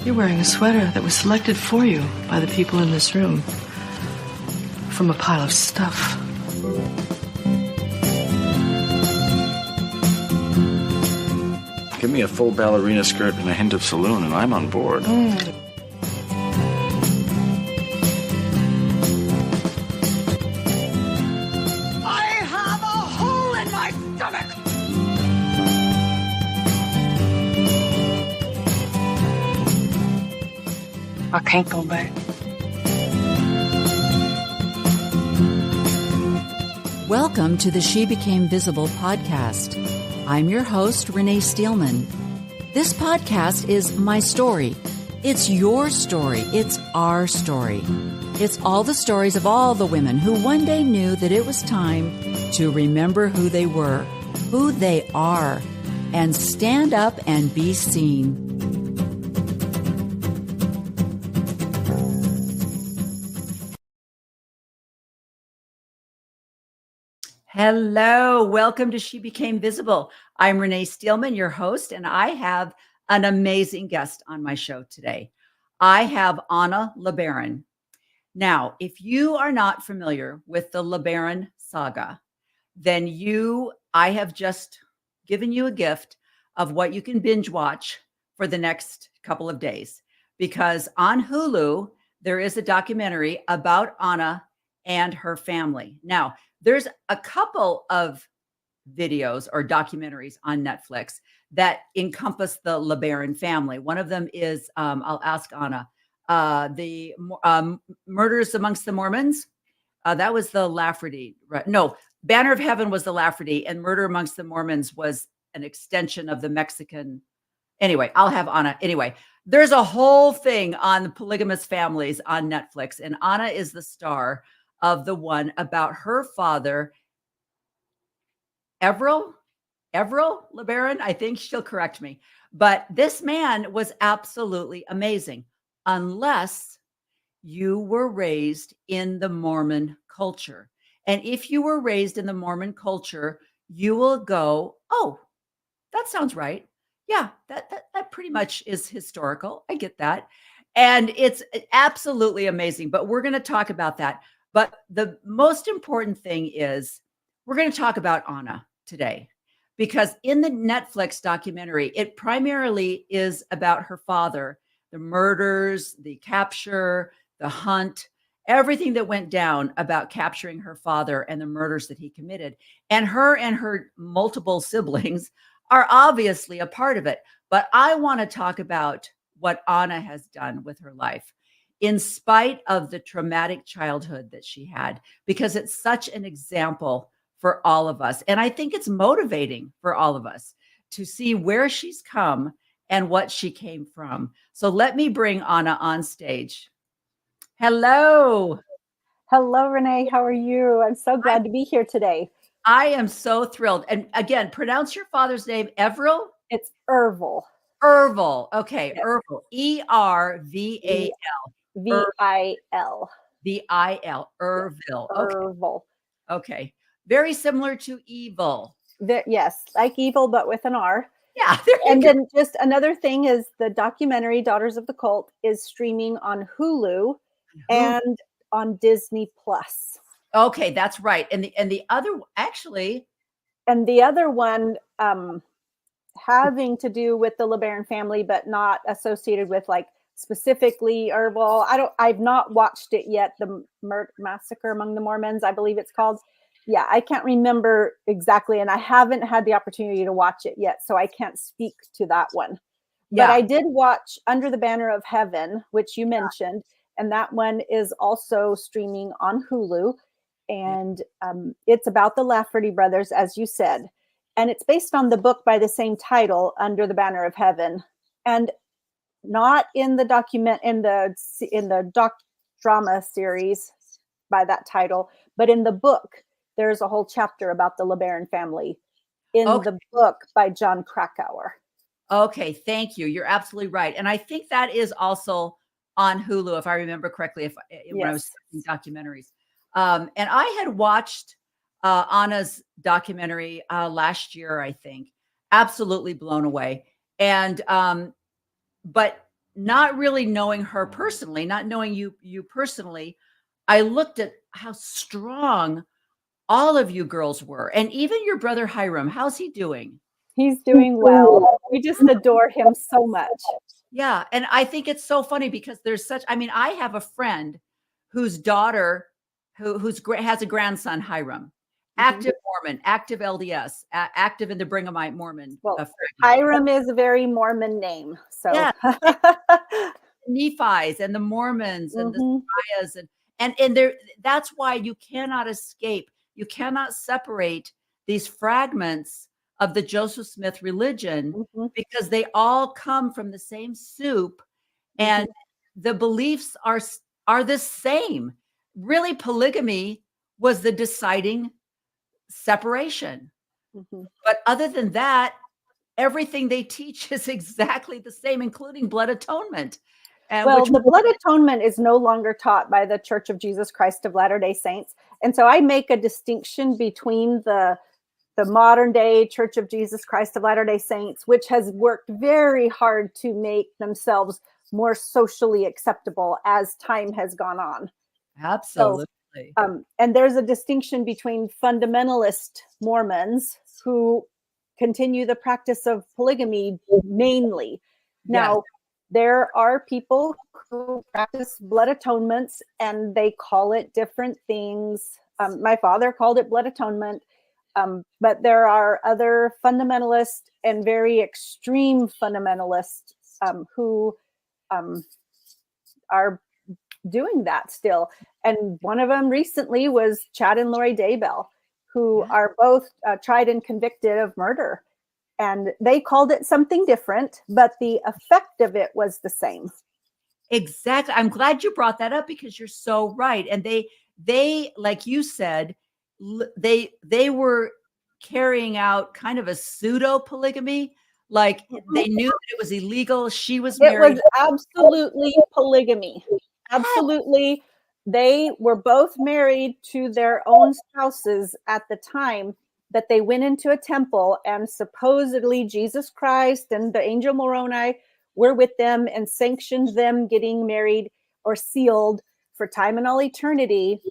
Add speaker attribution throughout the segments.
Speaker 1: You're wearing a sweater that was selected for you by the people in this room from a pile of stuff.
Speaker 2: Give me a full ballerina skirt and a hint of saloon, and I'm on board.
Speaker 1: I can't go back.
Speaker 3: Welcome to the She Became Visible podcast. I'm your host, Renee Steelman. This podcast is my story. It's your story. It's our story. It's all the stories of all the women who one day knew that it was time to remember who they were, who they are, and stand up and be seen. Hello, welcome to She Became Visible. I'm Renee Steelman, your host, and I have an amazing guest on my show today. I have Anna LeBaron. Now, if you are not familiar with the LeBaron saga, then I have just given you a gift of what you can binge watch for the next couple of days. Because on Hulu, there is a documentary about Anna and her family. Now, there's a couple of videos or documentaries on Netflix that encompass the LeBaron family. One of them is, I'll ask Anna, the Murders Amongst the Mormons. That was the Lafferty. Right? No, Banner of Heaven was the Lafferty, and Murder Amongst the Mormons was an extension of the Mexican. Anyway, I'll have Anna. Anyway, there's a whole thing on the polygamous families on Netflix, and Anna is the star of the one about her father, Everil LeBaron. I think she'll correct me. But this man was absolutely amazing, unless you were raised in the Mormon culture. And if you were raised in the Mormon culture, you will go, oh, that sounds right. Yeah, that pretty much is historical. I get that. And it's absolutely amazing. But we're going to talk about that. But the most important thing is we're going to talk about Anna today, because in the Netflix documentary, it primarily is about her father, the murders, the capture, the hunt, everything that went down about capturing her father and the murders that he committed. And her multiple siblings are obviously a part of it. But I want to talk about what Anna has done with her life, in spite of the traumatic childhood that she had, because it's such an example for all of us. And I think it's motivating for all of us to see where she's come and what she came from. So let me bring Anna on stage. Hello.
Speaker 4: Hello, Renee. How are you? I'm so glad to be here today.
Speaker 3: I am so thrilled. And again, pronounce your father's name, Everil?
Speaker 4: It's Ervil.
Speaker 3: Ervil. Okay.
Speaker 4: Yes.
Speaker 3: Ervil. E-R-V-A-L.
Speaker 4: V-I-L.
Speaker 3: V-I-L. Ervil. Okay.
Speaker 4: Ervil.
Speaker 3: Okay. Very similar to evil.
Speaker 4: Yes, like evil, but with an R.
Speaker 3: Yeah.
Speaker 4: And then just another thing is the documentary Daughters of the Cult is streaming on Hulu and on Disney Plus.
Speaker 3: Okay, that's right. And the other actually.
Speaker 4: And the other one having to do with the LeBaron family, but not associated with like specifically Ervil. I've not watched it yet. The Massacre Among the Mormons, I believe it's called. Yeah, I can't remember exactly. And I haven't had the opportunity to watch it yet, so I can't speak to that one. Yeah. But I did watch Under the Banner of Heaven, which you mentioned. And that one is also streaming on Hulu. And it's about the Lafferty brothers, as you said. And it's based on the book by the same title, Under the Banner of Heaven. And not in the doc drama series by that title, but in the book, there's a whole chapter about the LeBaron family in the book by John Krakauer.
Speaker 3: Okay, thank you. You're absolutely right. And I think that is also on Hulu, if I remember correctly, when I was searching documentaries. And I had watched Anna's documentary last year, I think. Absolutely blown away. And but not really knowing her personally, not knowing you personally, I looked at how strong all of you girls were, and even your brother Hiram. How's he doing?
Speaker 4: He's doing well. We just adore him so much.
Speaker 3: Yeah, and I think it's so funny because there's such. I mean, I have a friend whose daughter has a grandson, Hiram, active Mormon, active LDS, active in the Bringhamite Mormon.
Speaker 4: Well, Hiram is a very Mormon name, so
Speaker 3: yeah. Nephi's and the Mormons and the Samayas and there. That's why you cannot escape. You cannot separate these fragments of the Joseph Smith religion because they all come from the same soup, and the beliefs are the same. Really, polygamy was the deciding separation. But other than that, everything they teach is exactly the same, including blood atonement.
Speaker 4: Well, the blood atonement is no longer taught by the Church of Jesus Christ of Latter-day Saints. And so I make a distinction between the modern day Church of Jesus Christ of Latter-day Saints, which has worked very hard to make themselves more socially acceptable as time has gone on.
Speaker 3: Absolutely.
Speaker 4: So, and there's a distinction between fundamentalist Mormons who continue the practice of polygamy mainly. Now, there are people who practice blood atonements and they call it different things. My father called it blood atonement, but there are other fundamentalists and very extreme fundamentalists who are doing that still. And one of them recently was Chad and Lori Daybell, who are both tried and convicted of murder. And they called it something different, but the effect of it was the same.
Speaker 3: Exactly. I'm glad you brought that up because you're so right. And they, like you said, they were carrying out kind of a pseudo polygamy. Like they knew that it was illegal. She was married.
Speaker 4: It was absolutely polygamy. Absolutely. They were both married to their own spouses at the time that they went into a temple, and supposedly Jesus Christ and the angel Moroni were with them and sanctioned them getting married or sealed for time and all eternity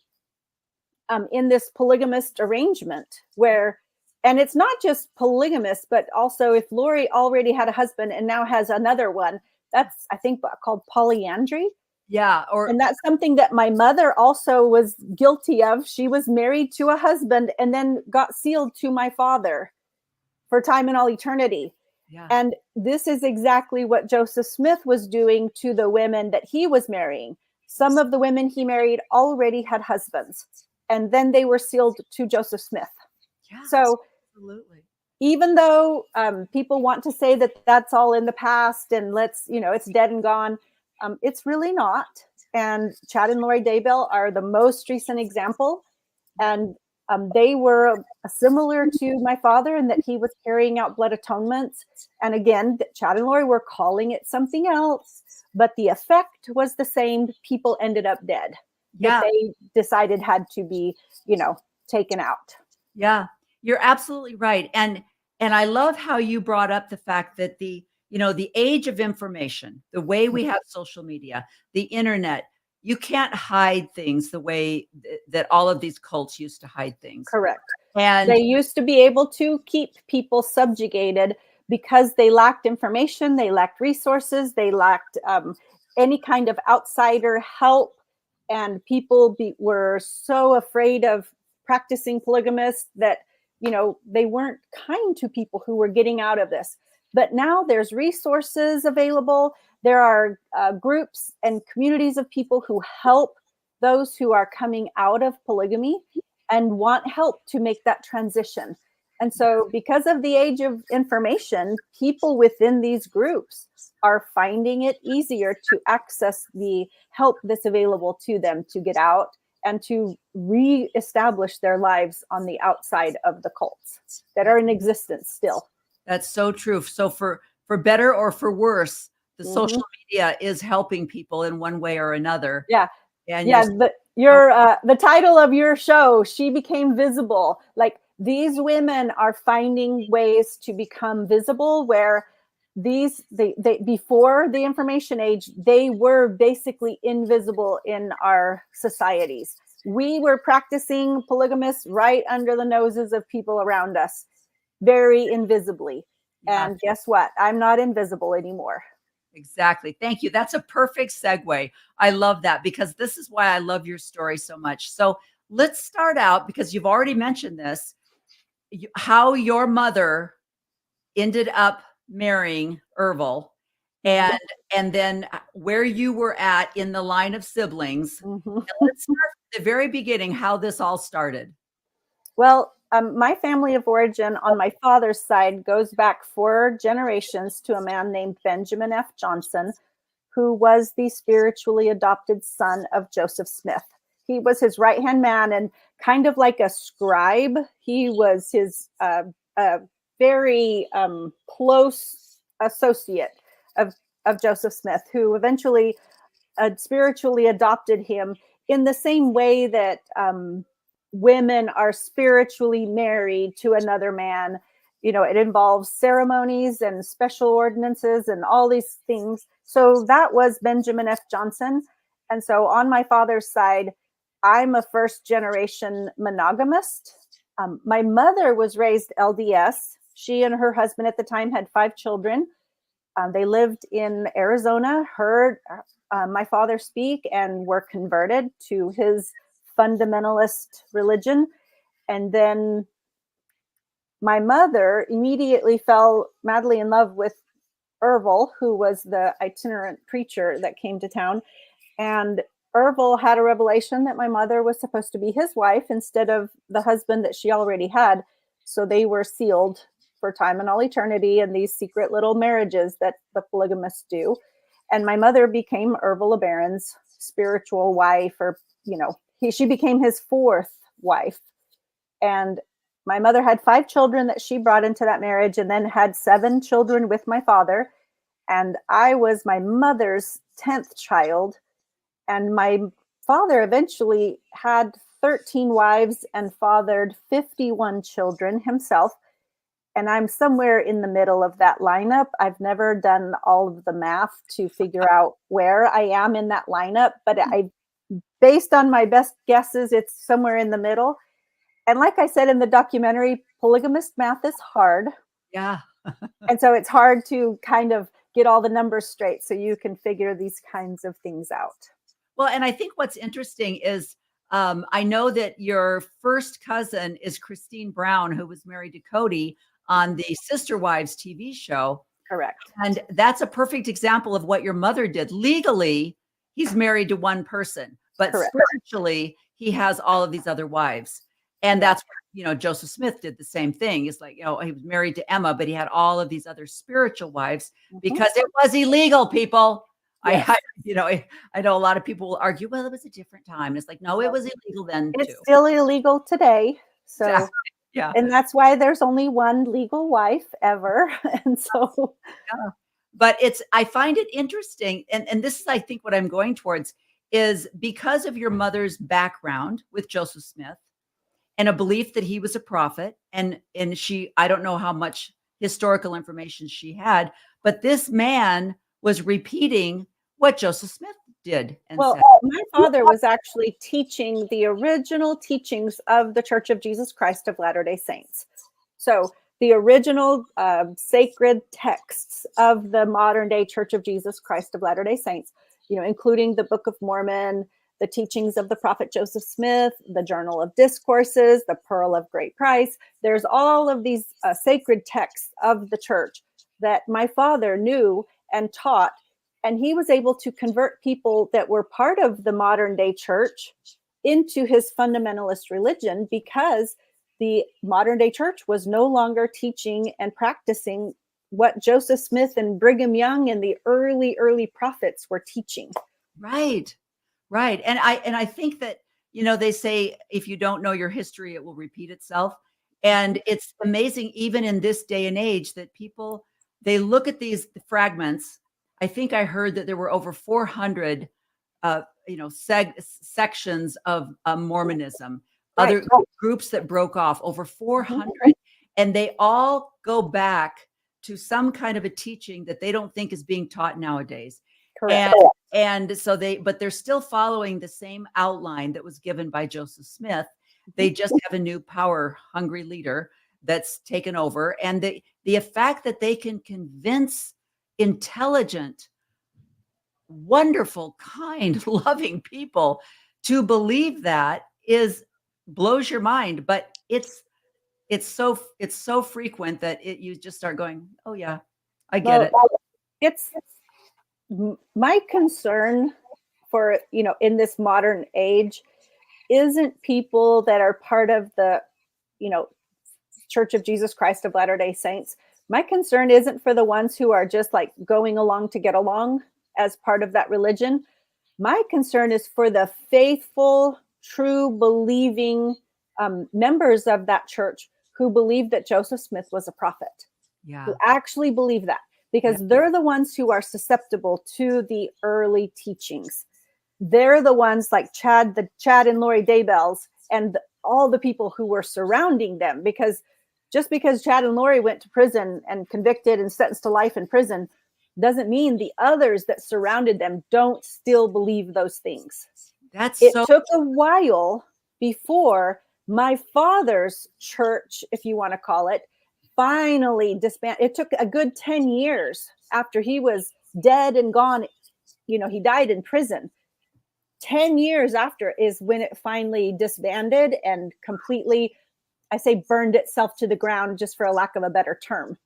Speaker 4: in this polygamist arrangement where, and it's not just polygamous, but also if Lori already had a husband and now has another one, that's, I think, called polyandry.
Speaker 3: Yeah.
Speaker 4: And that's something that my mother also was guilty of. She was married to a husband and then got sealed to my father for time and all eternity. Yeah. And this is exactly what Joseph Smith was doing to the women that he was marrying. Some of the women he married already had husbands, and then they were sealed to Joseph Smith.
Speaker 3: Yeah,
Speaker 4: so
Speaker 3: absolutely.
Speaker 4: Even though people want to say that that's all in the past and it's dead and gone, it's really not. And Chad and Lori Daybell are the most recent example. And they were similar to my father in that he was carrying out blood atonements. And again, Chad and Lori were calling it something else, but the effect was the same. People ended up dead.
Speaker 3: Yeah.
Speaker 4: That they decided had to be, taken out.
Speaker 3: Yeah, you're absolutely right. And I love how you brought up the fact that the age of information, the way we have social media, the internet, you can't hide things the way that all of these cults used to hide things.
Speaker 4: Correct.
Speaker 3: And
Speaker 4: they used to be able to keep people subjugated because they lacked information, they lacked resources, they lacked any kind of outsider help. And people were so afraid of practicing polygamists that, they weren't kind to people who were getting out of this. But now there's resources available. There are groups and communities of people who help those who are coming out of polygamy and want help to make that transition. And so because of the age of information, people within these groups are finding it easier to access the help that's available to them to get out and to reestablish their lives on the outside of the cults that are in existence still.
Speaker 3: That's so true. So for better or for worse, the social media is helping people in one way or another.
Speaker 4: Yeah.
Speaker 3: And
Speaker 4: the title of your show, She Became Visible. Like, these women are finding ways to become visible where they before the information age, they were basically invisible in our societies. We were practicing polygamists right under the noses of people around us, very invisibly.
Speaker 3: Yeah.
Speaker 4: And guess what? I'm not invisible anymore.
Speaker 3: Exactly. Thank you. That's a perfect segue. I love that because this is why I love your story so much. So let's start out, because you've already mentioned this, how your mother ended up marrying Ervil, and then where you were at in the line of siblings.
Speaker 4: Mhm.
Speaker 3: And let's start from the very beginning, how this all started.
Speaker 4: Well, my family of origin on my father's side goes back 4 generations to a man named Benjamin F. Johnson, who was the spiritually adopted son of Joseph Smith. He was his right-hand man and kind of like a scribe. He was his very close associate of Joseph Smith, who eventually spiritually adopted him in the same way that women are spiritually married to another man. You know, it involves ceremonies and special ordinances and all these things. So that was Benjamin F. Johnson. And so on my father's side, I'm a first generation monogamist. My mother was raised LDS. She and her husband at the time had 5 children. They lived in Arizona, heard my father speak, and were converted to his fundamentalist religion. And then my mother immediately fell madly in love with Ervil, who was the itinerant preacher that came to town. And Ervil had a revelation that my mother was supposed to be his wife instead of the husband that she already had. So they were sealed for time and all eternity in these secret little marriages that the polygamists do. And my mother became Ervil LeBaron's spiritual wife, or, you know, she became his 4th wife. And my mother had 5 children that she brought into that marriage, and then had 7 children with my father. And I was my mother's 10th child. And my father eventually had 13 wives and fathered 51 children himself. And I'm somewhere in the middle of that lineup. I've never done all of the math to figure out where I am in that lineup, but based on my best guesses, it's somewhere in the middle. And like I said in the documentary, polygamist math is hard.
Speaker 3: Yeah.
Speaker 4: And so it's hard to kind of get all the numbers straight so you can figure these kinds of things out.
Speaker 3: Well, and I think what's interesting is I know that your first cousin is Christine Brown, who was married to Cody on the Sister Wives TV show.
Speaker 4: Correct.
Speaker 3: And that's a perfect example of what your mother did. Legally, he's married to one person, but
Speaker 4: Correct.
Speaker 3: spiritually, he has all of these other wives. And that's what, you know, Joseph Smith did the same thing. It's like, you know, he was married to Emma, but he had all of these other spiritual wives because it was illegal, people. Yes. I know a lot of people will argue, well, it was a different time. And it's like, no, it was illegal then too.
Speaker 4: It's still illegal today. So
Speaker 3: exactly. Yeah.
Speaker 4: And that's why there's only one legal wife ever. And so
Speaker 3: yeah. But I find it interesting. And this is, I think, what I'm going towards is because of your mother's background with Joseph Smith and a belief that he was a prophet. And I don't know how much historical information she had, but this man was repeating what Joseph Smith did. And
Speaker 4: well,
Speaker 3: said.
Speaker 4: My father was actually teaching the original teachings of the Church of Jesus Christ of Latter-day Saints. So the original sacred texts of the modern day Church of Jesus Christ of Latter-day Saints, you know, including the Book of Mormon, the teachings of the prophet Joseph Smith, the Journal of Discourses, the Pearl of Great Price. There's all of these sacred texts of the church that my father knew and taught. And he was able to convert people that were part of the modern day church into his fundamentalist religion because the modern day church was no longer teaching and practicing what Joseph Smith and Brigham Young and the early prophets were teaching.
Speaker 3: Right. Right. And I think that, you know, they say, if you don't know your history, it will repeat itself. And it's amazing, even in this day and age, that people, they look at these fragments. I think I heard that there were over 400, sections of Mormonism,
Speaker 4: Right.
Speaker 3: other groups that broke off, over 400. And they all go back to some kind of a teaching that they don't think is being taught nowadays.
Speaker 4: Correct.
Speaker 3: And so but they're still following the same outline that was given by Joseph Smith. They just have a new power hungry leader that's taken over. And the fact that they can convince intelligent, wonderful, kind, loving people to believe that blows your mind. But it's so frequent that you just start going, oh yeah, I get it.
Speaker 4: It's my concern for, in this modern age isn't people that are part of the, Church of Jesus Christ of Latter-day Saints. My concern isn't for the ones who are just like going along to get along as part of that religion. My concern is for the faithful, true, believing members of that church who believe that Joseph Smith was a prophet.
Speaker 3: Yeah.
Speaker 4: Who actually believe that, because they're the ones who are susceptible to the early teachings. They're the ones like Chad and Lori Daybells and all the people who were surrounding them, because just because Chad and Lori went to prison and convicted and sentenced to life in prison doesn't mean the others that surrounded them don't still believe those things. It took a while before my father's church, if you want to call it, finally disbanded. It took a good 10 years after he was dead and gone. He died in prison. 10 years after is when it finally disbanded and completely, I say, burned itself to the ground, just for a lack of a better term.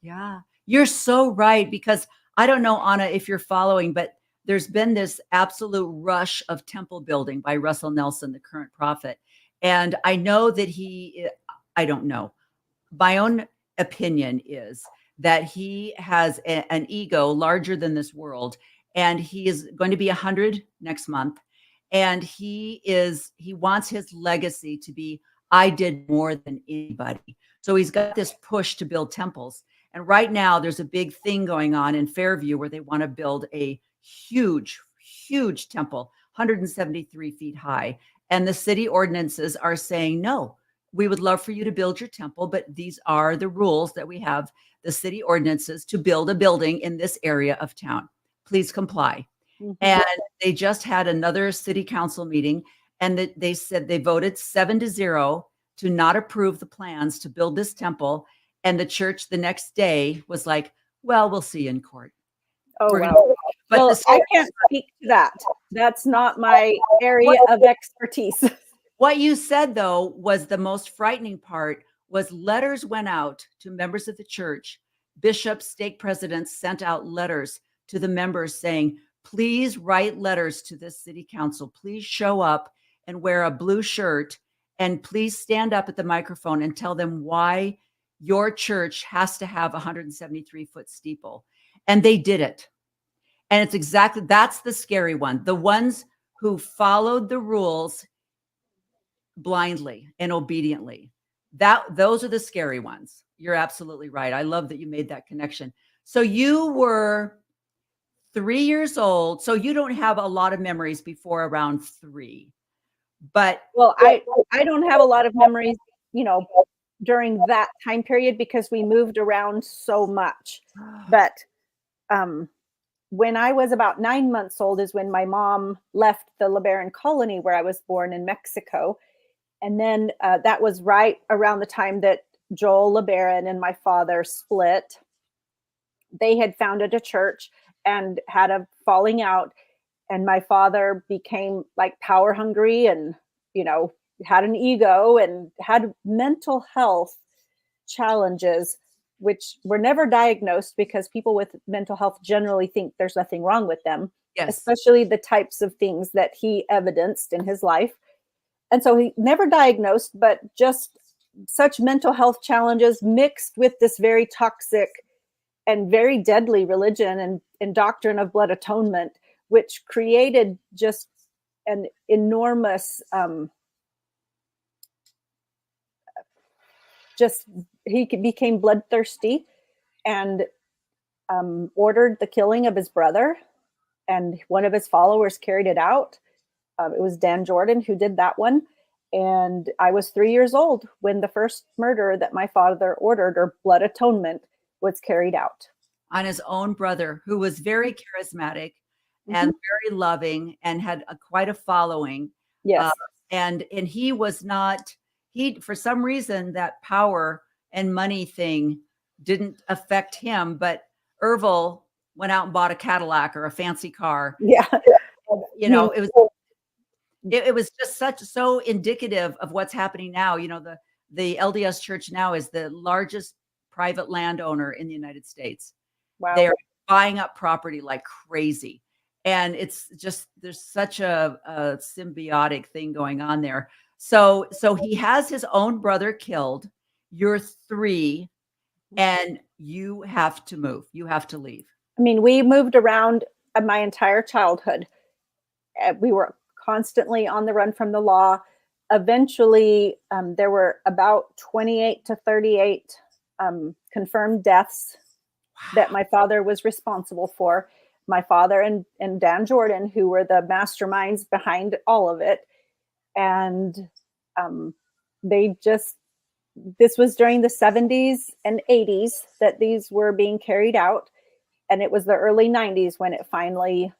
Speaker 3: Yeah, you're so right. Because I don't know, Anna, if you're following, but there's been this absolute rush of temple building by Russell Nelson, the current prophet. And I know that I don't know. My own opinion is that he has an ego larger than this world. And he is going to be 100 next month. And he wants his legacy to be, I did more than anybody. So he's got this push to build temples. And right now there's a big thing going on in Fairview where they want to build a huge, huge temple, 173 feet high. And the city ordinances are saying, no, we would love for you to build your temple, but these are the rules that we have, the city ordinances, to build a building in this area of town. Please comply. Mm-hmm. And they just had another city council meeting, and they said they voted 7-0 to not approve the plans to build this temple. And the church the next day was like, well, we'll see you in court.
Speaker 4: Oh, wow. But I can't speak to that. That's not my area of expertise.
Speaker 3: What you said, though, was the most frightening part. Was letters went out to members of the church. Bishops, stake presidents sent out letters to the members saying, please write letters to this city council. Please show up and wear a blue shirt, and please stand up at the microphone and tell them why your church has to have a 173-foot steeple. And they did it. And that's the scary one. The ones who followed the rules blindly and obediently. Those are the scary ones. You're absolutely right. I love that you made that connection. So you were 3 years old. So you don't have a lot of memories before around 3. But
Speaker 4: I don't have a lot of memories, during that time period, because we moved around so much. But when I was about 9 months old is when my mom left the LeBaron colony where I was born in Mexico. And then that was right around the time that Joel LeBaron and my father split. They had founded a church and had a falling out. And my father became like power hungry and, had an ego and had mental health challenges, which were never diagnosed because people with mental health generally think there's nothing wrong with them,
Speaker 3: yes,
Speaker 4: especially the types of things that he evidenced in his life. And so he never diagnosed, but just such mental health challenges mixed with this very toxic and very deadly religion and doctrine of blood atonement, which created just an enormous, he became bloodthirsty and ordered the killing of his brother. And one of his followers carried it out. It was Dan Jordan who did that one. And I was 3 years old when the first murder that my father ordered, or blood atonement, was carried out.
Speaker 3: On his own brother, who was very charismatic and very loving and had quite a following.
Speaker 4: Yes.
Speaker 3: And he was not, for some reason, that power and money thing didn't affect him, but Ervil went out and bought a Cadillac or a fancy car.
Speaker 4: Yeah.
Speaker 3: You know, it was just so indicative of what's happening now. You know, the LDS Church now is the largest private landowner in the United States.
Speaker 4: Wow.
Speaker 3: They're buying up property like crazy. And it's just, there's such a symbiotic thing going on there. So he has his own brother killed. You're 3, and you have to move. You have to leave.
Speaker 4: I mean, we moved around my entire childhood. We were constantly on the run from the law. Eventually, there were about 28 to 38 confirmed deaths that my father was responsible for. My father and Dan Jordan, who were the masterminds behind all of it. And this was during the 70s and 80s that these were being carried out. And it was the early 90s when it finally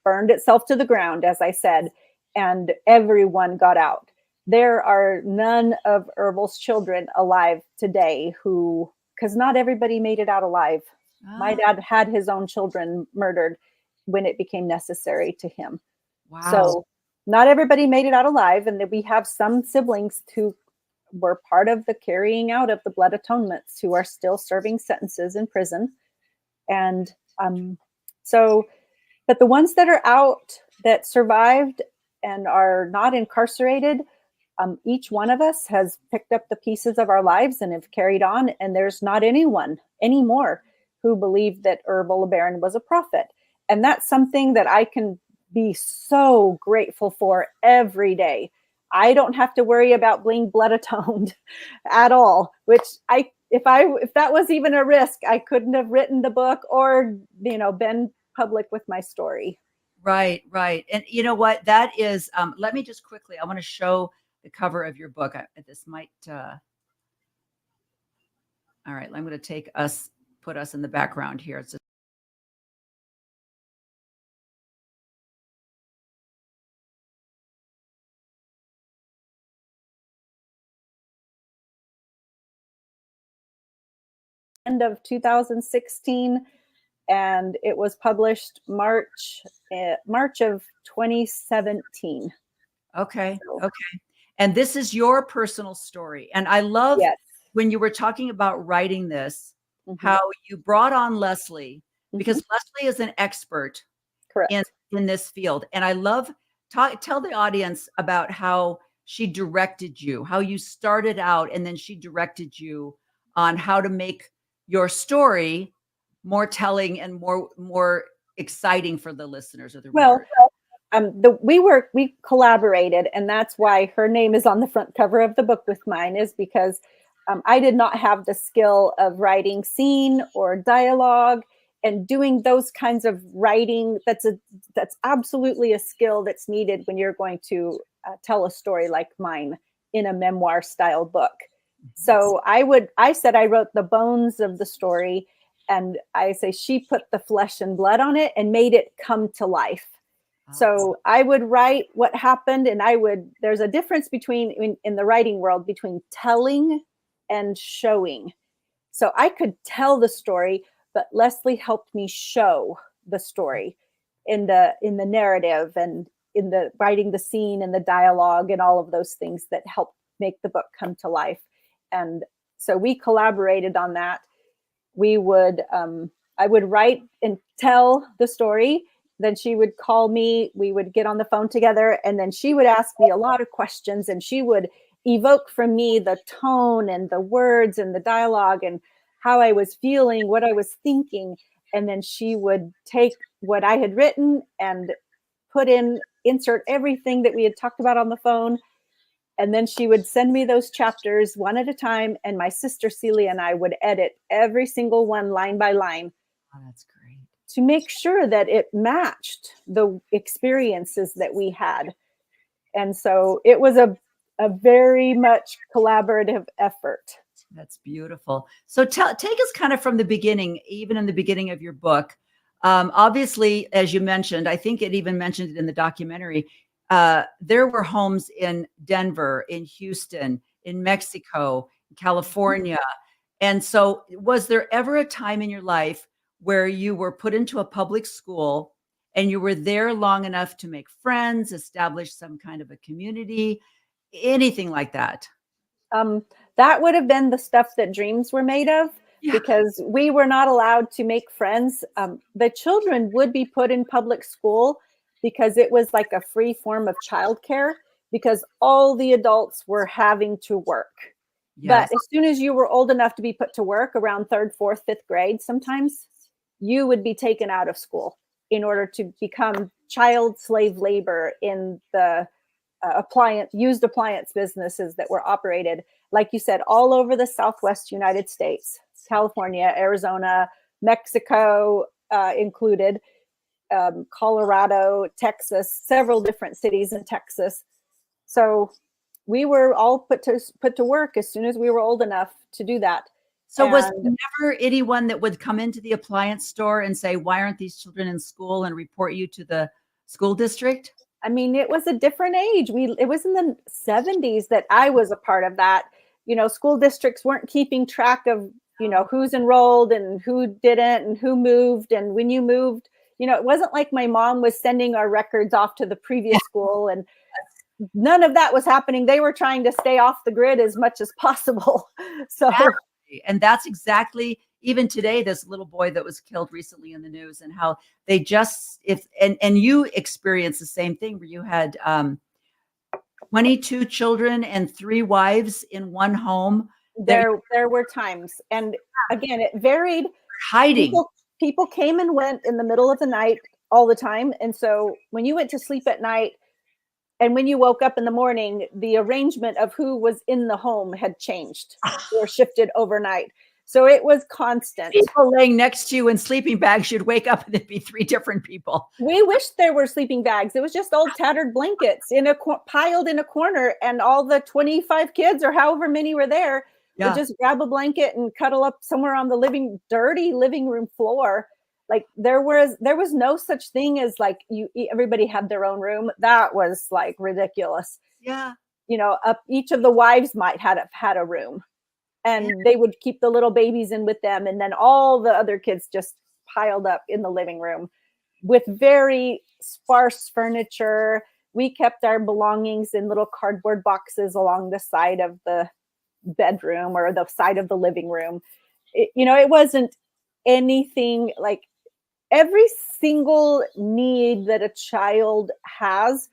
Speaker 4: burned itself to the ground, as I said, and everyone got out. There are none of Ervil's children alive today because not everybody made it out alive. Oh. My dad had his own children murdered when it became necessary to him.
Speaker 3: Wow.
Speaker 4: So not everybody made it out alive. And we have some siblings who were part of the carrying out of the blood atonements who are still serving sentences in prison. And but the ones that are out that survived and are not incarcerated, each one of us has picked up the pieces of our lives and have carried on. And there's not anyone anymore who believed that Ervil LeBaron was a prophet. And that's something that I can be so grateful for every day. I don't have to worry about being blood atoned at all, which if that was even a risk, I couldn't have written the book or, been public with my story.
Speaker 3: Right. And you know what? That is, let me just quickly, I want to show the cover of your book. This might, all right, I'm going to put us in the background here. It's
Speaker 4: end of 2016, and it was published March of 2017.
Speaker 3: Okay. And this is your personal story. And I love when you were talking about writing this, how you brought on Leslie, because Leslie is an expert in this field. And I love, tell the audience about how she directed you, how you started out, and then she directed you on how to make your story more telling and more exciting for the listeners of the reader.
Speaker 4: We collaborated, and that's why her name is on the front cover of the book with mine, is because I did not have the skill of writing scene or dialogue and doing those kinds of writing. That's absolutely a skill that's needed when you're going to tell a story like mine in a memoir style book. So I said I wrote the bones of the story, and I say she put the flesh and blood on it and made it come to life. So I would write what happened, and there's a difference in the writing world between telling and showing. So I could tell the story, but Leslie helped me show the story in the narrative and in the writing the scene and the dialogue and all of those things that helped make the book come to life. And so we collaborated on that. I would write and tell the story. Then she would call me, we would get on the phone together, and then she would ask me a lot of questions, and she would evoke from me the tone and the words and the dialogue and how I was feeling, what I was thinking. And then she would take what I had written and insert everything that we had talked about on the phone. And then she would send me those chapters one at a time. And my sister Celia and I would edit every single one line by line.
Speaker 3: Oh, that's great.
Speaker 4: To make sure that it matched the experiences that we had. And so it was a very much collaborative effort.
Speaker 3: That's beautiful. So take us kind of from the beginning, even in the beginning of your book. Obviously, as you mentioned, I think it even mentioned it in the documentary. There were homes in Denver, in Houston, in Mexico, California. And so, was there ever a time in your life where you were put into a public school and you were there long enough to make friends, establish some kind of a community, anything like that?
Speaker 4: Um, that would have been the stuff that dreams were made of,
Speaker 3: Yeah.
Speaker 4: because we were not allowed to make friends. The children would be put in public school because it was like a free form of childcare, because all the adults were having to work.
Speaker 3: Yes.
Speaker 4: But as soon as you were old enough to be put to work, around third, fourth, fifth grade, sometimes you would be taken out of school in order to become child slave labor in the used appliance businesses that were operated, like you said, all over the Southwest United States, California, Arizona, Mexico included, Colorado, Texas, several different cities in Texas. So we were all put to work as soon as we were old enough to do that.
Speaker 3: So was there never anyone that would come into the appliance store and say, why aren't these children in school, and report you to the school district?
Speaker 4: I mean, it was a different age. It was in the 70s that I was a part of that. School districts weren't keeping track of, who's enrolled and who didn't and who moved. And when you moved, it wasn't like my mom was sending our records off to the previous school, and none of that was happening. They were trying to stay off the grid as much as possible. So,
Speaker 3: and that's exactly, even today, this little boy that was killed recently in the news, and how they just, and you experienced the same thing where you had 22 children and 3 wives in one home.
Speaker 4: There were times, and again, it varied.
Speaker 3: Hiding.
Speaker 4: People came and went in the middle of the night all the time. And so when you went to sleep at night and when you woke up in the morning, the arrangement of who was in the home had changed or shifted overnight. So it was constant.
Speaker 3: People laying next to you in sleeping bags, you'd wake up and it'd be 3 different people.
Speaker 4: We wished there were sleeping bags. It was just old tattered blankets piled in a corner, and all the 25 kids or however many were there would just grab a blanket and cuddle up somewhere on the dirty living room floor. Like there was no such thing as like everybody had their own room. That was like ridiculous.
Speaker 3: Yeah.
Speaker 4: Each of the wives might have had a room, and they would keep the little babies in with them. And then all the other kids just piled up in the living room with very sparse furniture. We kept our belongings in little cardboard boxes along the side of the bedroom or the side of the living room. It wasn't anything like. Every single need that a child has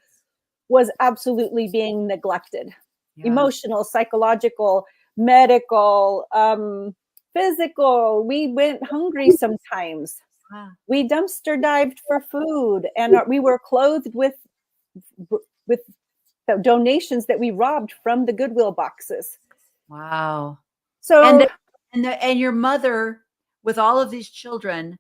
Speaker 4: was absolutely being neglected. Yeah. Emotional, psychological, medical, physical. We went hungry sometimes. Wow. We dumpster dived for food, and we were clothed with the donations that we robbed from the Goodwill boxes.
Speaker 3: Wow.
Speaker 4: So,
Speaker 3: and your mother, with all of these children,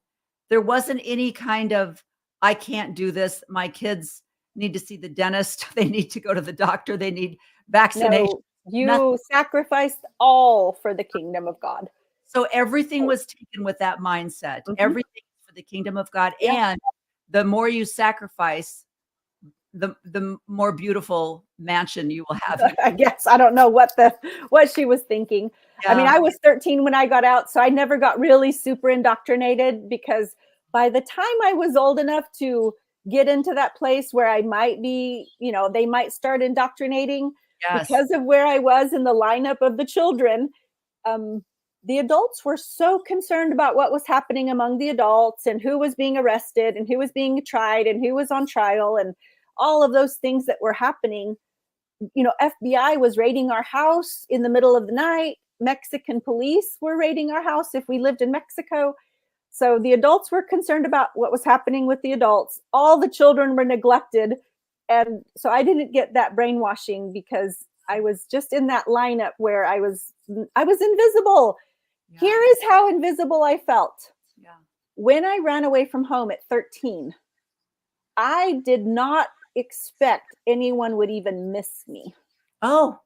Speaker 3: there wasn't any kind of, I can't do this. My kids need to see the dentist. They need to go to the doctor. They need vaccination.
Speaker 4: No, you sacrificed all for the kingdom of God.
Speaker 3: So everything was taken with that mindset. Mm-hmm. Everything for the kingdom of God. Yeah. And the more you sacrifice, the more beautiful mansion you will have.
Speaker 4: I guess I don't know what she was thinking. Yeah. I mean, I was 13 when I got out, so I never got really super indoctrinated, because by the time I was old enough to get into that place where I might be, they might start indoctrinating. Yes. Because of where I was in the lineup of the children, the adults were so concerned about what was happening among the adults and who was being arrested and who was being tried and who was on trial and all of those things that were happening. FBI was raiding our house in the middle of the night. Mexican police were raiding our house if we lived in Mexico. So the adults were concerned about what was happening with the adults. All the children were neglected. And so I didn't get that brainwashing, because I was just in that lineup where I was invisible. Yeah. Here is how invisible I felt. Yeah. When I ran away from home at 13, I did not expect anyone would even miss me.
Speaker 3: Oh,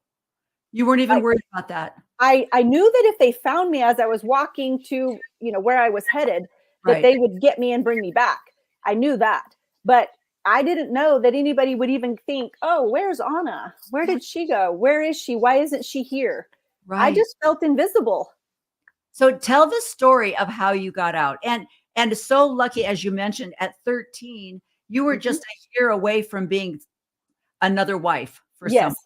Speaker 3: you weren't even worried about that.
Speaker 4: I knew that if they found me as I was walking to, where I was headed, that
Speaker 3: Right.
Speaker 4: they would get me and bring me back. I knew that. But I didn't know that anybody would even think, oh, where's Anna? Where did she go? Where is she? Why isn't she here? I
Speaker 3: Right.
Speaker 4: just felt invisible.
Speaker 3: So tell the story of how you got out. And so lucky, as you mentioned, at 13, you were
Speaker 4: Mhm.
Speaker 3: just a year away from being another wife for
Speaker 4: Yes.
Speaker 3: someone. So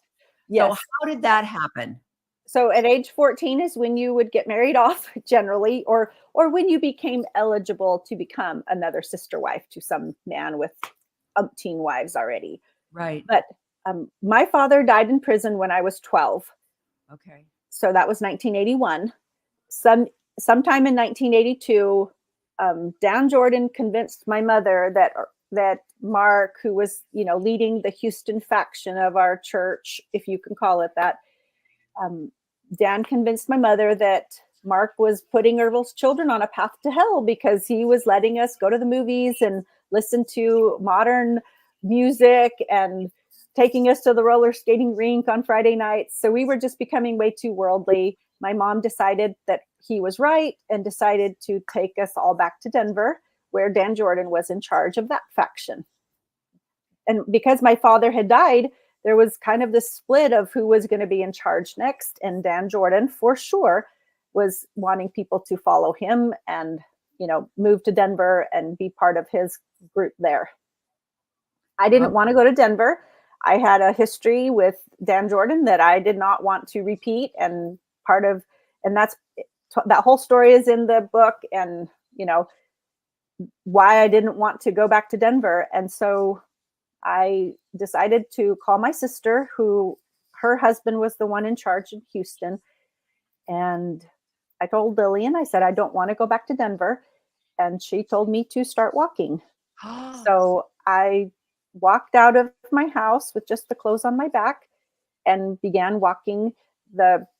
Speaker 4: Yes.
Speaker 3: how did that happen?
Speaker 4: So at age 14 is when you would get married off generally, or when you became eligible to become another sister wife to some man with umpteen wives already.
Speaker 3: Right.
Speaker 4: But my father died in prison when I was 12.
Speaker 3: Okay.
Speaker 4: So that was 1981. Sometime in 1982, Dan Jordan convinced my mother that Mark, who was leading the Houston faction of our church, if you can call it that, Dan convinced my mother that Mark was putting Ervil's children on a path to hell because he was letting us go to the movies and listen to modern music and taking us to the roller skating rink on Friday nights. So we were just becoming way too worldly. My mom decided that he was right and decided to take us all back to Denver, where Dan Jordan was in charge of that faction. And because my father had died, there was kind of this split of who was going to be in charge next. And Dan Jordan, for sure, was wanting people to follow him and, move to Denver and be part of his group there. I didn't want to go to Denver. I had a history with Dan Jordan that I did not want to repeat. And that whole story is in the book, and, why I didn't want to go back to Denver. And so I decided to call my sister, who her husband was the one in charge in Houston. And I told Lillian, I said, I don't want to go back to Denver. And she told me to start walking. So I walked out of my house with just the clothes on my back and began walking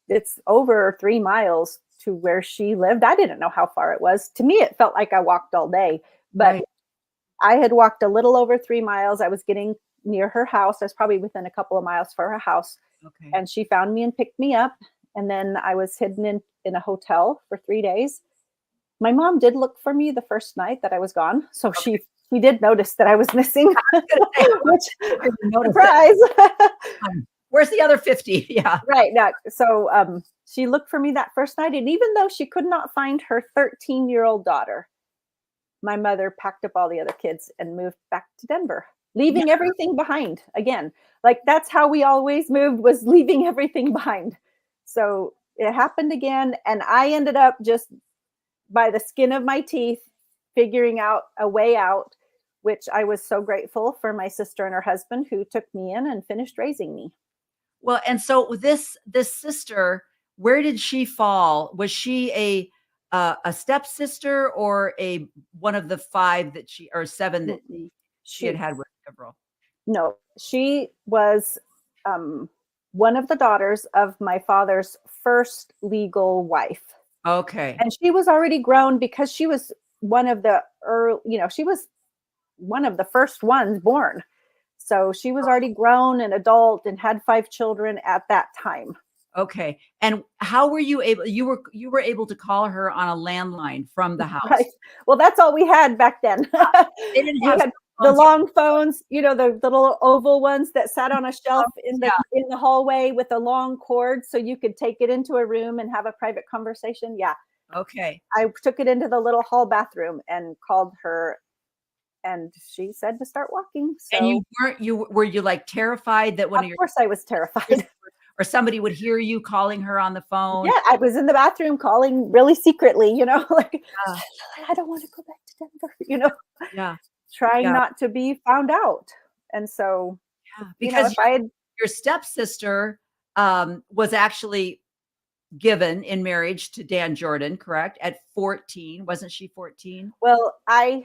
Speaker 4: it's over 3 miles to where she lived. I didn't know how far it was. To me, it felt like I walked all day, but
Speaker 3: Right.
Speaker 4: I had walked a little over 3 miles. I was getting near her house. I was probably within a couple of miles for her house.
Speaker 3: Okay.
Speaker 4: And she found me and picked me up. And then I was hidden in a hotel for 3 days. My mom did look for me the first night that I was gone. So she did notice that I was missing. Which, surprise.
Speaker 3: Where's the other 50? Yeah.
Speaker 4: Right. Yeah. So she looked for me that first night. And even though she could not find her 13-year-old daughter, my mother packed up all the other kids and moved back to Denver, leaving everything behind again. Like that's how we always moved, was leaving everything behind. So it happened again. And I ended up just by the skin of my teeth, figuring out a way out, which I was so grateful for my sister and her husband who took me in and finished raising me.
Speaker 3: Well, and so this sister, where did she fall? Was she a stepsister or one of the 5 that or 7 that she had with Gabriel?
Speaker 4: No, she was one of the daughters of my father's first legal wife.
Speaker 3: Okay.
Speaker 4: And she was already grown because she was one of the she was one of the first ones born. So she was already grown and adult and had 5 children at that time.
Speaker 3: Okay. And how were you able, you were able to call her on a landline from the house?
Speaker 4: Right. Well, that's all we had back then.
Speaker 3: They didn't have
Speaker 4: the long phones, the little oval ones that sat on a shelf in the hallway with a long cord so you could take it into a room and have a private conversation. Yeah.
Speaker 3: Okay.
Speaker 4: I took it into the little hall bathroom and called her, and she said to start walking. So,
Speaker 3: and were you like terrified that
Speaker 4: of course I was terrified.
Speaker 3: Or somebody would hear you calling her on the phone?
Speaker 4: Yeah, I was in the bathroom calling really secretly, like, I don't want to go back to Denver,
Speaker 3: Yeah.
Speaker 4: trying not to be found out. And so,
Speaker 3: because
Speaker 4: if I had
Speaker 3: your stepsister was actually given in marriage to Dan Jordan, correct? At 14, wasn't she 14?
Speaker 4: Well, my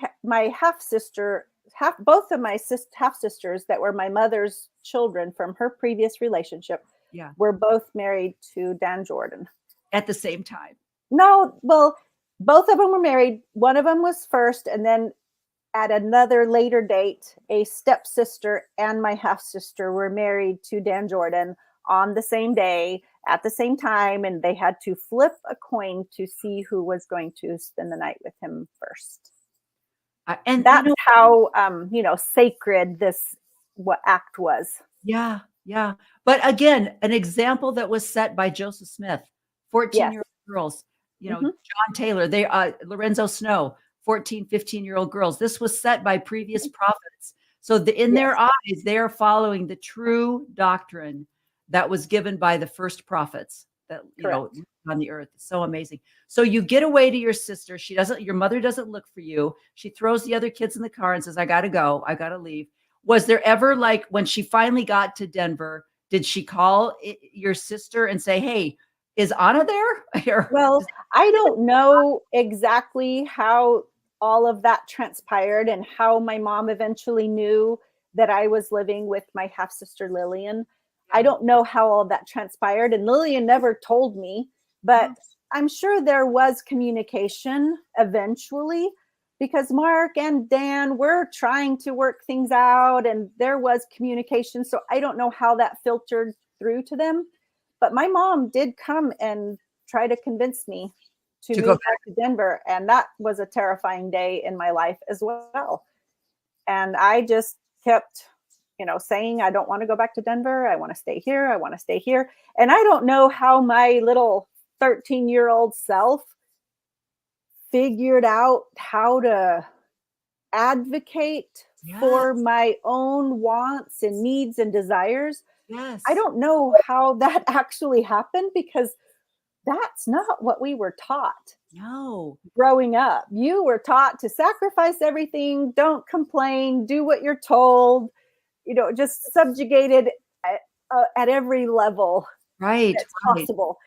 Speaker 4: both of my half sisters that were my mother's children from her previous relationship, were both married to Dan Jordan
Speaker 3: at the same time.
Speaker 4: No, well, both of them were married. One of them was first, and then at another later date, a stepsister and my half sister were married to Dan Jordan on the same day at the same time, and they had to flip a coin to see who was going to spend the night with him first.
Speaker 3: And
Speaker 4: that's how sacred this act was.
Speaker 3: Yeah, yeah. But again, an example that was set by Joseph Smith, 14-year-old girls, John Taylor, Lorenzo Snow, 14, 15-year-old girls. This was set by previous prophets. So in their eyes, they are following the true doctrine that was given by the first prophets that, on the earth. It's so amazing. So you get away to your sister. Your mother doesn't look for you. She throws the other kids in the car and says, I got to go. I got to leave. Was there ever, like, when she finally got to Denver, did she call your sister and say, hey, is Anna there?
Speaker 4: Well, I don't know exactly how all of that transpired and how my mom eventually knew that I was living with my half sister Lillian. I don't know how all that transpired, and Lillian never told me, but I'm sure there was communication eventually, because Mark and Dan were trying to work things out and there was communication. So I don't know how that filtered through to them, but my mom did come and try to convince me to move back to Denver. And that was a terrifying day in my life as well. And I just kept, saying, I don't want to go back to Denver. I want to stay here. I want to stay here. And I don't know how my little 13-year-old self figured out how to advocate for my own wants and needs and desires.
Speaker 3: Yes.
Speaker 4: I don't know how that actually happened, because that's not what we were taught.
Speaker 3: No.
Speaker 4: Growing up, you were taught to sacrifice everything, don't complain, do what you're told, just subjugated at every level that's possible.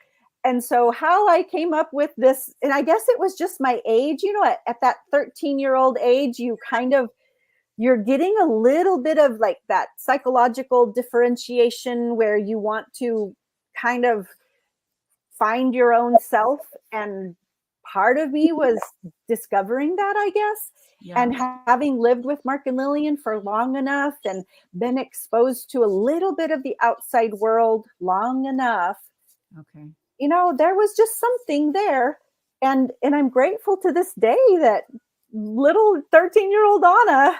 Speaker 4: And so how I came up with this, and I guess it was just my age, at that 13-year-old age, you're getting a little bit of like that psychological differentiation where you want to kind of find your own self. And part of me was discovering that, I guess. Yeah. And having lived with Mark and Lillian for long enough and been exposed to a little bit of the outside world long enough.
Speaker 3: Okay.
Speaker 4: There was just something there. And I'm grateful to this day that little 13-year-old Anna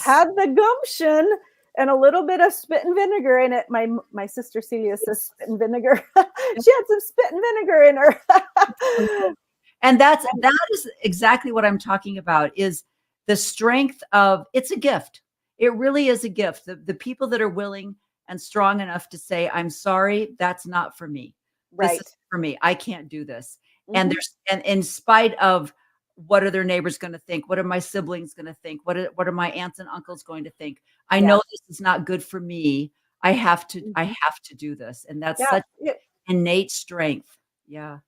Speaker 4: had the gumption and a little bit of spit and vinegar in it. My sister Celia says spit and vinegar. She had some spit and vinegar in her.
Speaker 3: And that is exactly what I'm talking about, is the strength of, it's a gift. It really is a gift. The people that are willing and strong enough to say, I'm sorry, that's not for me.
Speaker 4: Right.
Speaker 3: This is for me. I can't do this. And and in spite of what are their neighbors going to think? What are my siblings going to think? What are my aunts and uncles going to think? I know this is not good for me. I have to do this. And that's such innate strength. Yeah.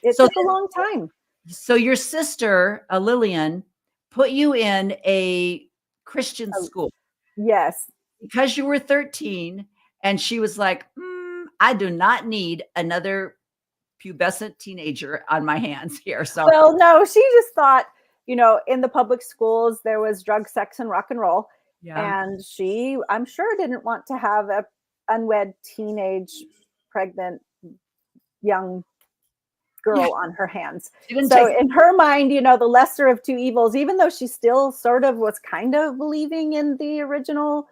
Speaker 4: It took a long time.
Speaker 3: So your sister, Lillian, put you in a Christian school.
Speaker 4: Yes.
Speaker 3: Because you were 13, and she was like, I do not need another pubescent teenager on my hands here. So,
Speaker 4: well, no, she just thought, in the public schools, there was drug, sex, and rock and roll. Yeah. And she, I'm sure, didn't want to have a unwed, teenage, pregnant, young girl on her hands. So in her mind, the lesser of two evils, even though she still sort of was kind of believing in the original,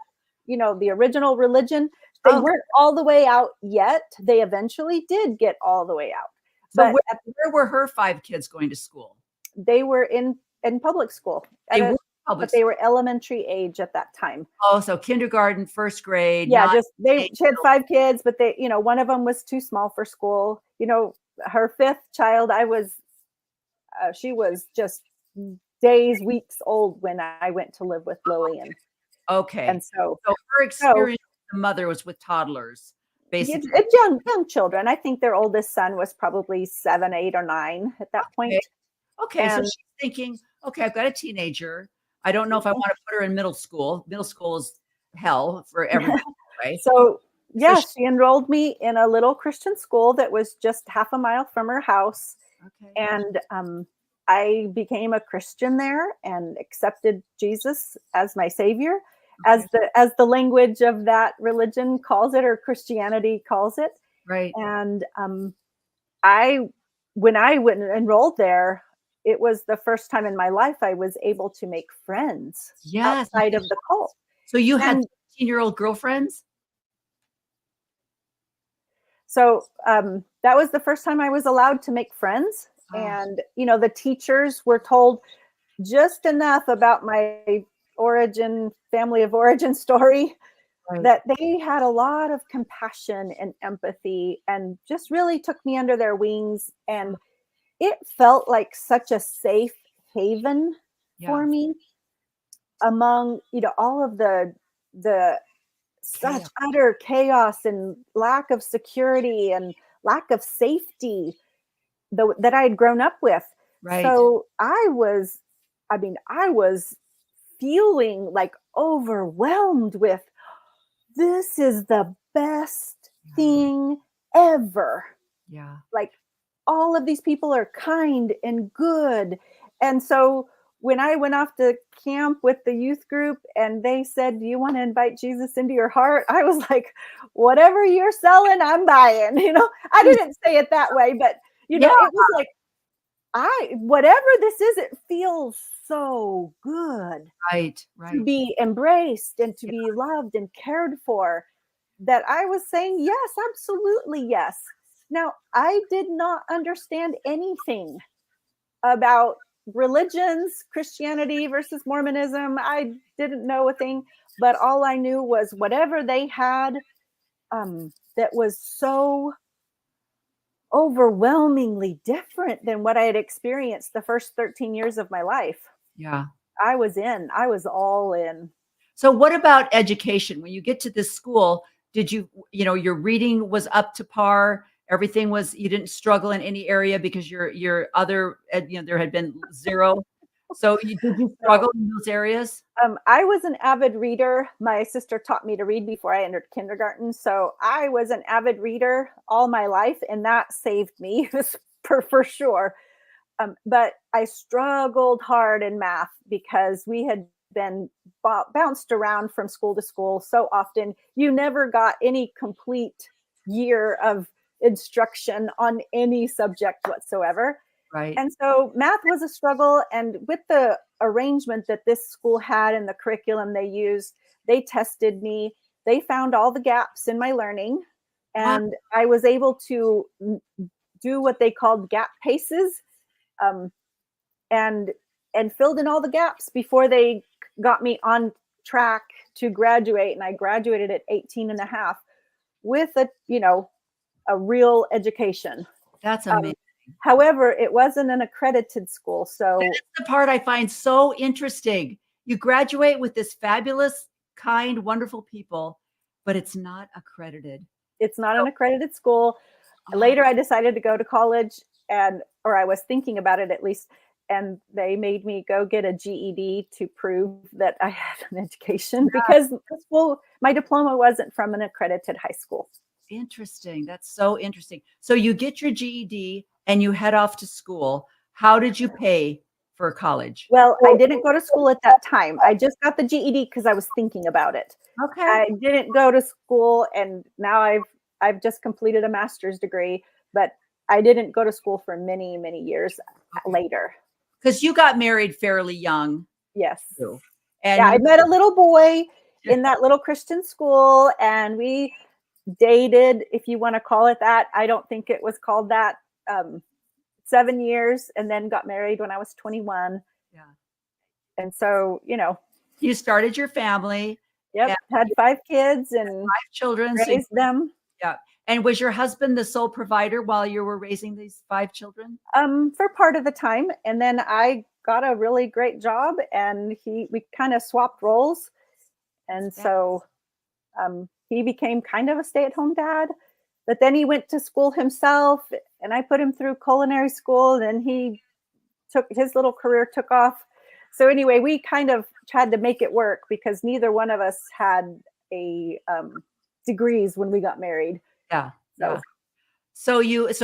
Speaker 4: the original religion, they weren't all the way out yet. They eventually did get all the way out.
Speaker 3: So where were her 5 kids going to school?
Speaker 4: They were in public school. They were elementary age at that time.
Speaker 3: Oh, so kindergarten, first grade.
Speaker 4: Yeah, she had 5 kids, but they, one of them was too small for school. Her 5th child, she was just days, weeks old when I went to live with Lillian.
Speaker 3: Okay.
Speaker 4: And so
Speaker 3: her experience, the mother was with toddlers, basically.
Speaker 4: It's young children. I think their oldest son was probably 7, 8, or 9 at that point.
Speaker 3: Okay. So she's thinking, okay, I've got a teenager. I don't know if I want to put her in middle school. Middle school is hell for everyone. Right?
Speaker 4: So she enrolled me in a little Christian school that was just half a mile from her house. Okay. And I became a Christian there and accepted Jesus as my savior. as the language of that religion calls it, or Christianity calls it.
Speaker 3: Right.
Speaker 4: And when I went and enrolled there, it was the first time in my life I was able to make friends outside of the cult.
Speaker 3: So you had
Speaker 4: And
Speaker 3: 15-year-old girlfriends?
Speaker 4: so that was the first time I was allowed to make friends.
Speaker 3: Oh.
Speaker 4: And, the teachers were told just enough about my family of origin story,
Speaker 3: Right.
Speaker 4: that they had a lot of compassion and empathy and just really took me under their wings. And it felt like such a safe haven for me among, all of the such utter chaos and lack of security and lack of safety that I had grown up with.
Speaker 3: Right.
Speaker 4: So I was feeling like overwhelmed with, this is the best thing ever.
Speaker 3: Yeah.
Speaker 4: Like, all of these people are kind and good. And so when I went off to camp with the youth group and they said, do you want to invite Jesus into your heart? I was like, whatever you're selling, I'm buying. I didn't say it that way, but it was like, whatever this is, it feels so good.
Speaker 3: Right.
Speaker 4: To be embraced and to be loved and cared for, that I was saying, yes, absolutely yes. Now, I did not understand anything about religions, Christianity versus Mormonism. I didn't know a thing, but all I knew was whatever they had that was so overwhelmingly different than what I had experienced the first 13 years of my life.
Speaker 3: Yeah.
Speaker 4: I was all in.
Speaker 3: So what about education? When you get to this school, did you, your reading was up to par? Everything was, you didn't struggle in any area because your other, there had been zero. So did you struggle in those areas?
Speaker 4: I was an avid reader. My sister taught me to read before I entered kindergarten. So I was an avid reader all my life, and that saved me for sure. But I struggled hard in math because we had been bounced around from school to school so often. You never got any complete year of instruction on any subject whatsoever.
Speaker 3: Right.
Speaker 4: And so math was a struggle. And with the arrangement that this school had and the curriculum they used, they tested me. They found all the gaps in my learning. And I was able to do what they called gap paces, and filled in all the gaps before they got me on track to graduate. And I graduated at 18 and a half with a real education.
Speaker 3: That's amazing.
Speaker 4: However, it wasn't an accredited school. So
Speaker 3: that's the part I find so interesting. You graduate with this fabulous, kind, wonderful people, but it's not accredited.
Speaker 4: It's not an accredited school. Later, I decided to go to college, or I was thinking about it at least, and they made me go get a GED to prove that I had an education because my diploma wasn't from an accredited high school.
Speaker 3: Interesting. That's so interesting. So you get your GED and you head off to school. How did you pay for college?
Speaker 4: Well, I didn't go to school at that time. I just got the GED because I was thinking about it.
Speaker 3: Okay.
Speaker 4: I didn't go to school, and now I've just completed a master's degree, but I didn't go to school for many, many years later.
Speaker 3: Because you got married fairly young.
Speaker 4: Yes.
Speaker 3: And
Speaker 4: I met a little boy in that little Christian school, and we dated, if you want to call it that. I don't think it was called that. 7 years, and then got married when I was 21.
Speaker 3: Yeah.
Speaker 4: And so,
Speaker 3: you started your family.
Speaker 4: Yep. Had 5 kids and
Speaker 3: 5 children.
Speaker 4: Raised them.
Speaker 3: Yeah. And was your husband the sole provider while you were raising these 5 children?
Speaker 4: For part of the time. And then I got a really great job, and we kind of swapped roles. And so he became kind of a stay-at-home dad. But then he went to school himself, and I put him through culinary school. And his little career took off. So anyway, we kind of had to make it work because neither one of us had degrees when we got married.
Speaker 3: Yeah. So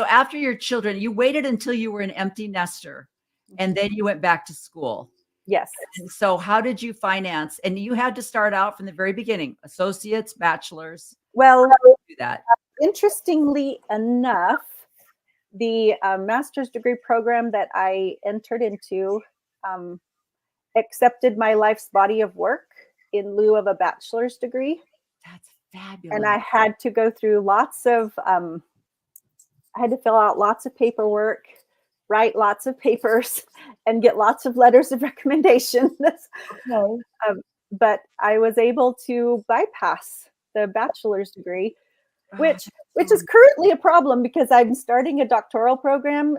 Speaker 3: after your children, you waited until you were an empty nester, and then you went back to school.
Speaker 4: Yes.
Speaker 3: And so how did you finance? And you had to start out from the very beginning, associates, bachelors.
Speaker 4: Well,
Speaker 3: Do that.
Speaker 4: interestingly enough, the master's degree program that I entered into um, accepted my life's body of work in lieu of a bachelor's degree.
Speaker 3: That's fabulous.
Speaker 4: And I had to go through I had to fill out lots of paperwork, write lots of papers, and get lots of letters of recommendation.
Speaker 3: Okay.
Speaker 4: But I was able to bypass the bachelor's degree, which is currently a problem because I'm starting a doctoral program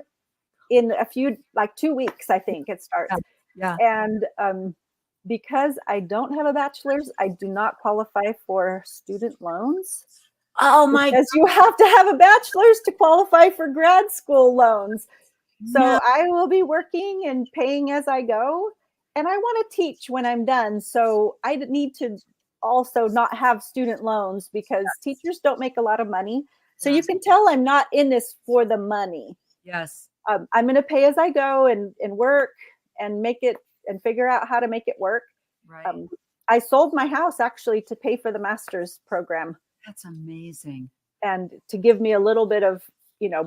Speaker 4: in a few, like 2 weeks, I think it starts.
Speaker 3: Yeah.
Speaker 4: And because I don't have a bachelor's, I do not qualify for student loans.
Speaker 3: Oh my
Speaker 4: Because you have to have a bachelor's to qualify for grad school loans. So
Speaker 3: No.
Speaker 4: I will be working and paying as I go. And I want to teach when I'm done. So I need to also not have student loans because teachers don't make a lot of money. So you can tell I'm not in this for the money.
Speaker 3: Yes.
Speaker 4: I'm going to pay as I go and work and make it and figure out how to make it work.
Speaker 3: Right.
Speaker 4: I sold my house actually to pay for the master's program.
Speaker 3: That's amazing.
Speaker 4: And to give me a little bit of,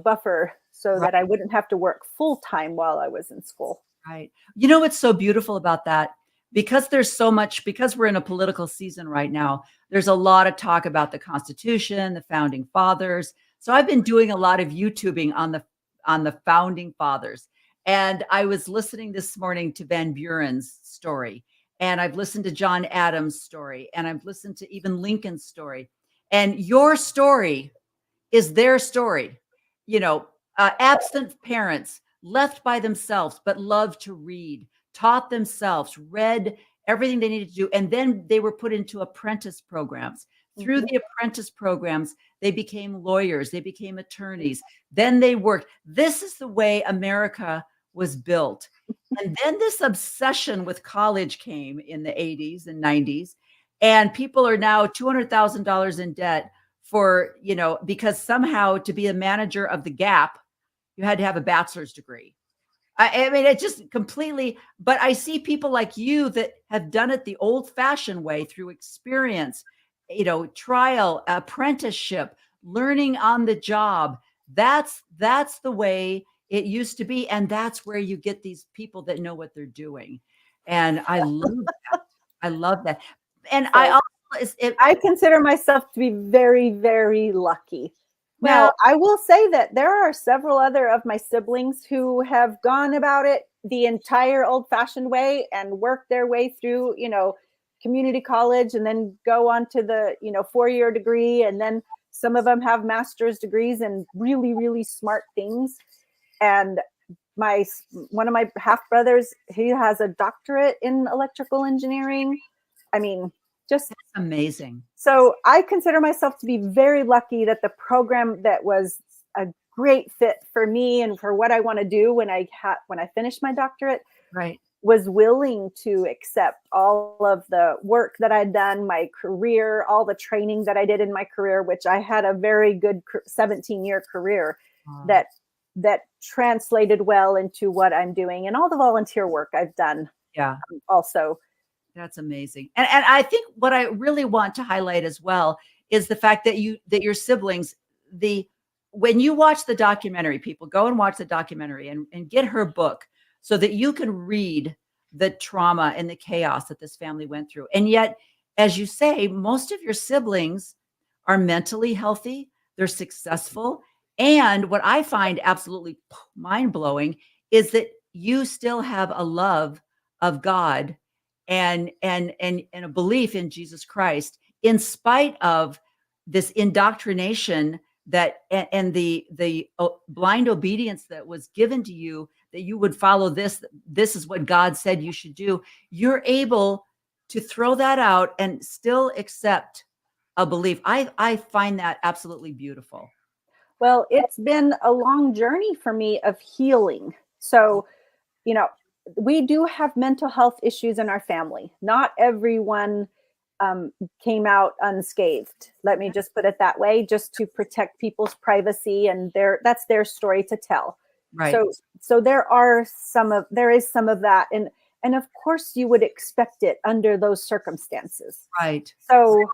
Speaker 4: buffer so that I wouldn't have to work full time while I was in school.
Speaker 3: Right. You know what's so beautiful about that? Because there's so much, because we're in a political season right now, there's a lot of talk about the Constitution, the founding fathers. So I've been doing a lot of YouTubing on the founding fathers. And I was listening this morning to Van Buren's story, and I've listened to John Adams' story, and I've listened to even Lincoln's story. And your story is their story. Absent parents, left by themselves, but loved to read, taught themselves, read everything they needed to do. And then they were put into apprentice programs. Through the apprentice programs, they became lawyers, they became attorneys. Then they worked. This is the way America was built. And then this obsession with college came in the 80s and 90s. And people are now $200,000 in debt for, because somehow to be a manager of the Gap, you had to have a bachelor's degree. I mean, it just completely, but I see people like you that have done it the old fashioned way through experience, trial, apprenticeship, learning on the job. That's the way it used to be. And that's where you get these people that know what they're doing. And I love that. I love that. And so
Speaker 4: I consider myself to be very, very lucky.
Speaker 3: Well,
Speaker 4: now, I will say that there are several other of my siblings who have gone about it the entire old-fashioned way and worked their way through, community college and then go on to the, 4-year degree. And then some of them have master's degrees in really, really smart things. And one of my half brothers, he has a doctorate in electrical engineering. I mean, just
Speaker 3: amazing.
Speaker 4: So I consider myself to be very lucky that the program that was a great fit for me and for what I want to do when I finished my doctorate, was willing to accept all of the work that I'd done, my career, all the training that I did in my career, which I had a very good 17-year career that translated well into what I'm doing and all the volunteer work I've done.
Speaker 3: Yeah.
Speaker 4: Also.
Speaker 3: That's amazing. And I think what I really want to highlight as well is the fact that your siblings, when you watch the documentary, people go and watch the documentary and get her book so that you can read the trauma and the chaos that this family went through. And yet, as you say, most of your siblings are mentally healthy. They're successful. And what I find absolutely mind-blowing is that you still have a love of God and a belief in Jesus Christ, in spite of this indoctrination and the blind obedience that was given to you, that you would follow this is what God said you should do. You're able to throw that out and still accept a belief. I find that absolutely beautiful.
Speaker 4: Well, it's been a long journey for me of healing. So, we do have mental health issues in our family. Not everyone came out unscathed. Let me just put it that way, just to protect people's privacy, and that's their story to tell.
Speaker 3: Right.
Speaker 4: So there is some of that, and And of course you would expect it under those circumstances.
Speaker 3: Right.
Speaker 4: So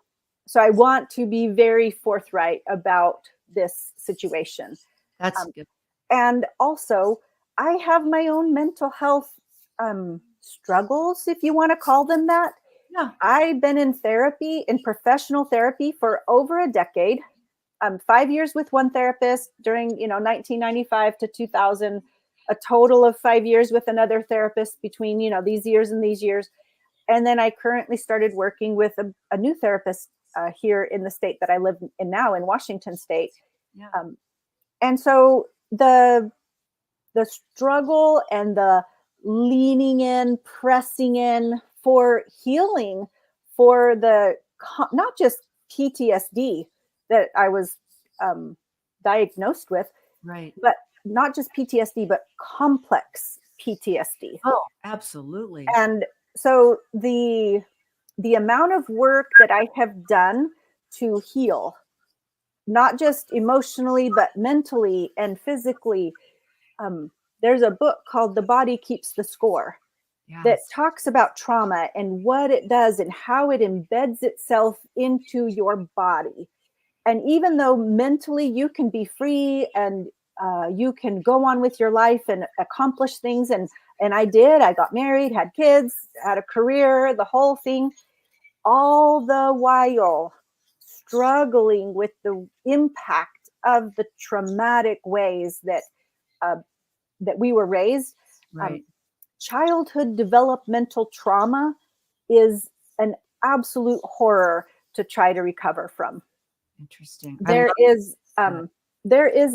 Speaker 4: I want to be very forthright about this situation.
Speaker 3: That's good.
Speaker 4: And also, I have my own mental health struggles, if you want to call them that.
Speaker 3: Yeah.
Speaker 4: I've been in therapy, in professional therapy, for over a decade. 5 years with one therapist during 1995 to 2000, a total of 5 years with another therapist between these years and these years. And then I currently started working with a new therapist here in the state that I live in now, in Washington State.
Speaker 3: Yeah.
Speaker 4: And so the struggle and the leaning in, pressing in for healing, for the not just PTSD that I was diagnosed with,
Speaker 3: Right.
Speaker 4: but not just PTSD, but complex PTSD.
Speaker 3: Oh, absolutely.
Speaker 4: And so the amount of work that I have done to heal, not just emotionally, but mentally and physically. There's a book called The Body Keeps the Score that
Speaker 3: Yes.
Speaker 4: talks about trauma and what it does and how it embeds itself into your body. And even though mentally you can be free and you can go on with your life and accomplish things, and I got married, had kids, had a career, the whole thing, all the while struggling with the impact of the traumatic ways that we were raised.
Speaker 3: Right.
Speaker 4: Childhood developmental trauma is an absolute horror to try to recover from.
Speaker 3: Interesting.
Speaker 4: There is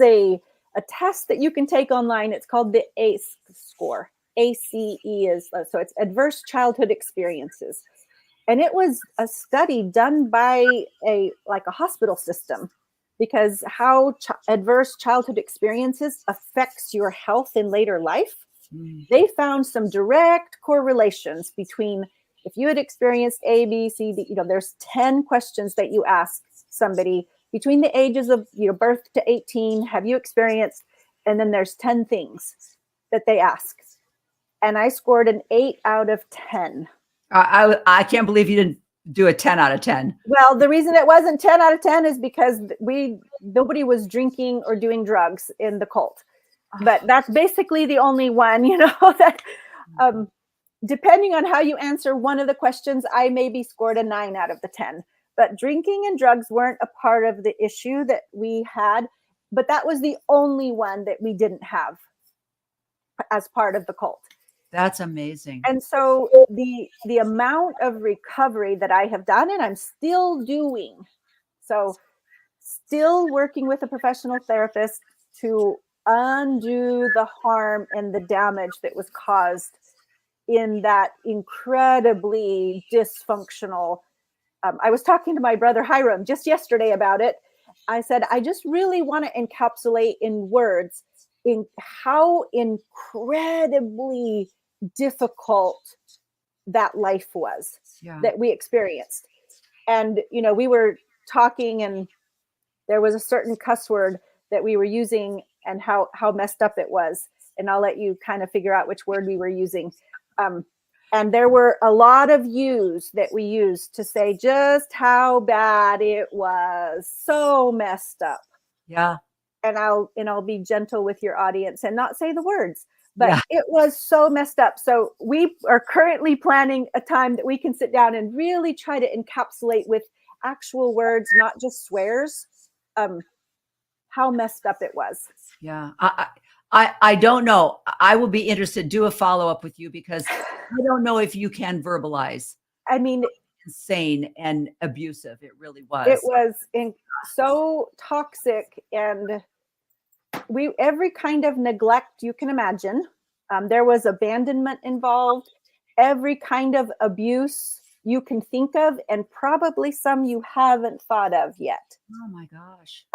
Speaker 4: a test that you can take online. It's called the ACE score. ACE is, so it's Adverse Childhood Experiences. And it was a study done by a hospital system, because how adverse childhood experiences affects your health in later life. They found some direct correlations between, if you had experienced A, B, C, D, there's 10 questions that you ask somebody between the ages of birth to 18, have you experienced, and then there's 10 things that they ask. And I scored an 8 out of 10.
Speaker 3: I can't believe you didn't do a 10 out of 10.
Speaker 4: Well, the reason it wasn't 10 out of 10 is because nobody was drinking or doing drugs in the cult. But that's basically the only one, that depending on how you answer one of the questions, I maybe scored a 9 out of the 10. But drinking and drugs weren't a part of the issue that we had. But that was the only one that we didn't have as part of the cult.
Speaker 3: That's amazing.
Speaker 4: And so the amount of recovery that I have done, and I'm still doing, so still working with a professional therapist to undo the harm and the damage that was caused in that incredibly dysfunctional. I was talking to my brother Hiram just yesterday about it. I said, I just really want to encapsulate in words in how incredibly difficult that life was that we experienced. And, we were talking, and there was a certain cuss word that we were using and how messed up it was. And I'll let you kind of figure out which word we were using. And there were a lot of yous that we used to say just how bad it was. So messed up.
Speaker 3: Yeah.
Speaker 4: And I'll be gentle with your audience and not say the words. But it was so messed up. So we are currently planning a time that we can sit down and really try to encapsulate with actual words, not just swears, how messed up it was.
Speaker 3: Yeah. I don't know. I will be interested. Do a follow-up with you, because I don't know if you can verbalize.
Speaker 4: I mean,
Speaker 3: insane and abusive. It really was.
Speaker 4: It was so toxic, and every kind of neglect you can imagine. There was abandonment involved, every kind of abuse you can think of, and probably some you haven't thought of yet.
Speaker 3: Oh my gosh.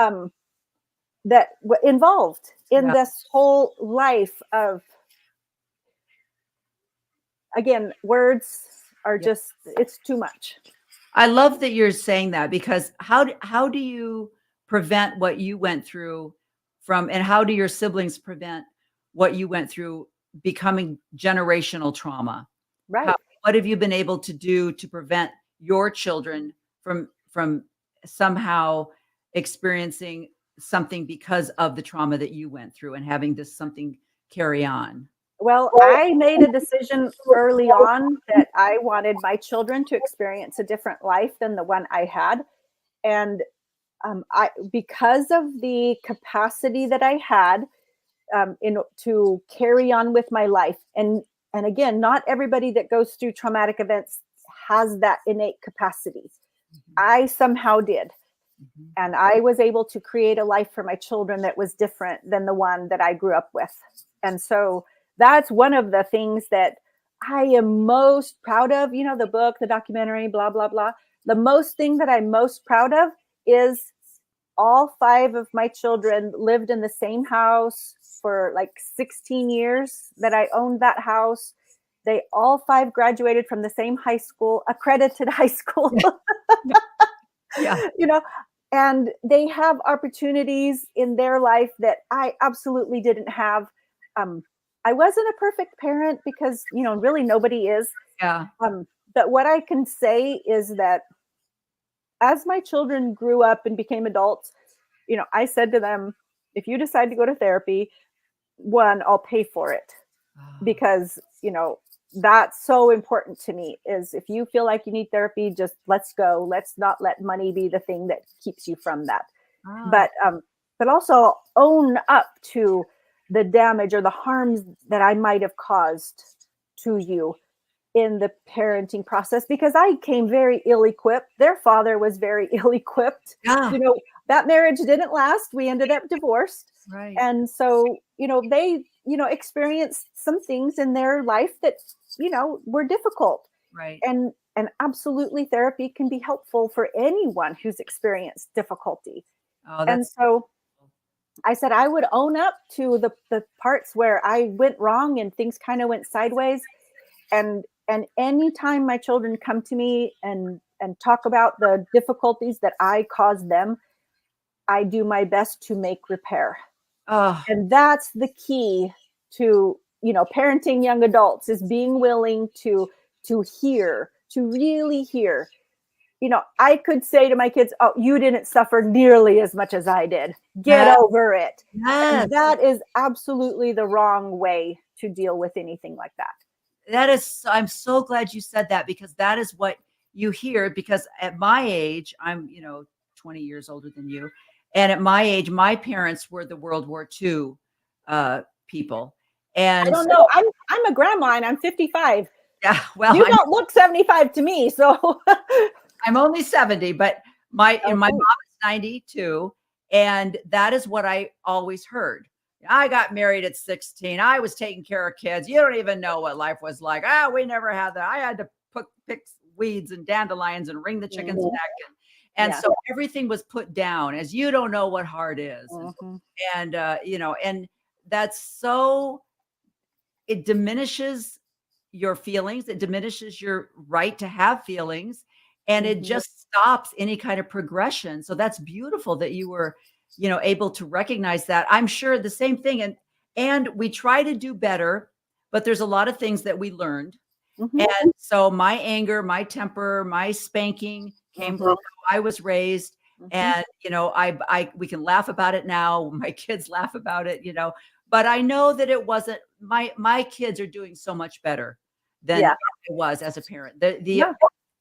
Speaker 4: That involved in this whole life of, again, words are just, it's too much.
Speaker 3: I love that you're saying that, because how do you prevent what you went through from, and how do your siblings prevent what you went through becoming generational trauma?
Speaker 4: Right.
Speaker 3: What have you been able to do to prevent your children from somehow experiencing something because of the trauma that you went through and having this something carry on?
Speaker 4: Well, I made a decision early on that I wanted my children to experience a different life than the one I had. And because of the capacity that I had to carry on with my life, and again, not everybody that goes through traumatic events has that innate capacity. I somehow did. And I was able to create a life for my children that was different than the one that I grew up with. And so that's one of the things that I am most proud of. You know, the book, the documentary, blah, blah, blah. The most thing that I'm most proud of is all 5 of my children lived in the same house for like 16 years that I owned that house. They all 5 graduated from the same high school, accredited high school.
Speaker 3: Yeah.
Speaker 4: You know, and they have opportunities in their life that I absolutely didn't have. I wasn't a perfect parent because, you know, really nobody is.
Speaker 3: Yeah.
Speaker 4: But what I can say is that as my children grew up and became adults, you know, I said to them, if you decide to go to therapy, one, I'll pay for it, because, you know, that's so important to me. Is if you feel like you need therapy, just let's go. Let's not let money be the thing that keeps you from that. But also own up to the damage or the harms that I might have caused to you in the parenting process, because I came very ill-equipped. Their father was very ill-equipped.
Speaker 3: Yeah.
Speaker 4: You know, that marriage didn't last. We ended up divorced.
Speaker 3: Right.
Speaker 4: And so, you know, they, you know, experienced some things in their life that, you know, were difficult.
Speaker 3: Right.
Speaker 4: And absolutely therapy can be helpful for anyone who's experienced difficulty.
Speaker 3: Oh,
Speaker 4: And
Speaker 3: that's
Speaker 4: so I said I would own up to the parts where I went wrong and things kind of went sideways. And anytime my children come to me and talk about the difficulties that I caused them, I do my best to make repair. And that's the key to, you know, parenting young adults, is being willing to hear, to really hear. You know, I could say to my kids, oh, you didn't suffer nearly as much as I did. Get over it.
Speaker 3: Yes.
Speaker 4: And that is absolutely the wrong way to deal with anything like that.
Speaker 3: That is, I'm so glad you said that, because that is what you hear. Because at my age, I'm, you know, 20 years older than you. And at my age, my parents were the World War II people. And
Speaker 4: I don't know. I'm a grandma and I'm 55.
Speaker 3: Yeah, well,
Speaker 4: you don't look 75 to me. So
Speaker 3: I'm only 70, but my mom is 92. And that is what I always heard. I got married at 16. I was taking care of kids. You don't even know what life was like. We never had that. I had to pick weeds and dandelions and wring the chicken's neck. And so everything was put down as, you don't know what hard is. And, you know, and that's so, it diminishes your feelings. It diminishes your right to have feelings. And it just stops any kind of progression. So that's beautiful that you were, you know, able to recognize that. I'm sure the same thing. And we try to do better, but there's a lot of things that we learned. And so my anger, my temper, my spanking came from how I was raised. And, you know, we can laugh about it now. My kids laugh about it, you know, but I know that it wasn't, my kids are doing so much better than I was as a parent. The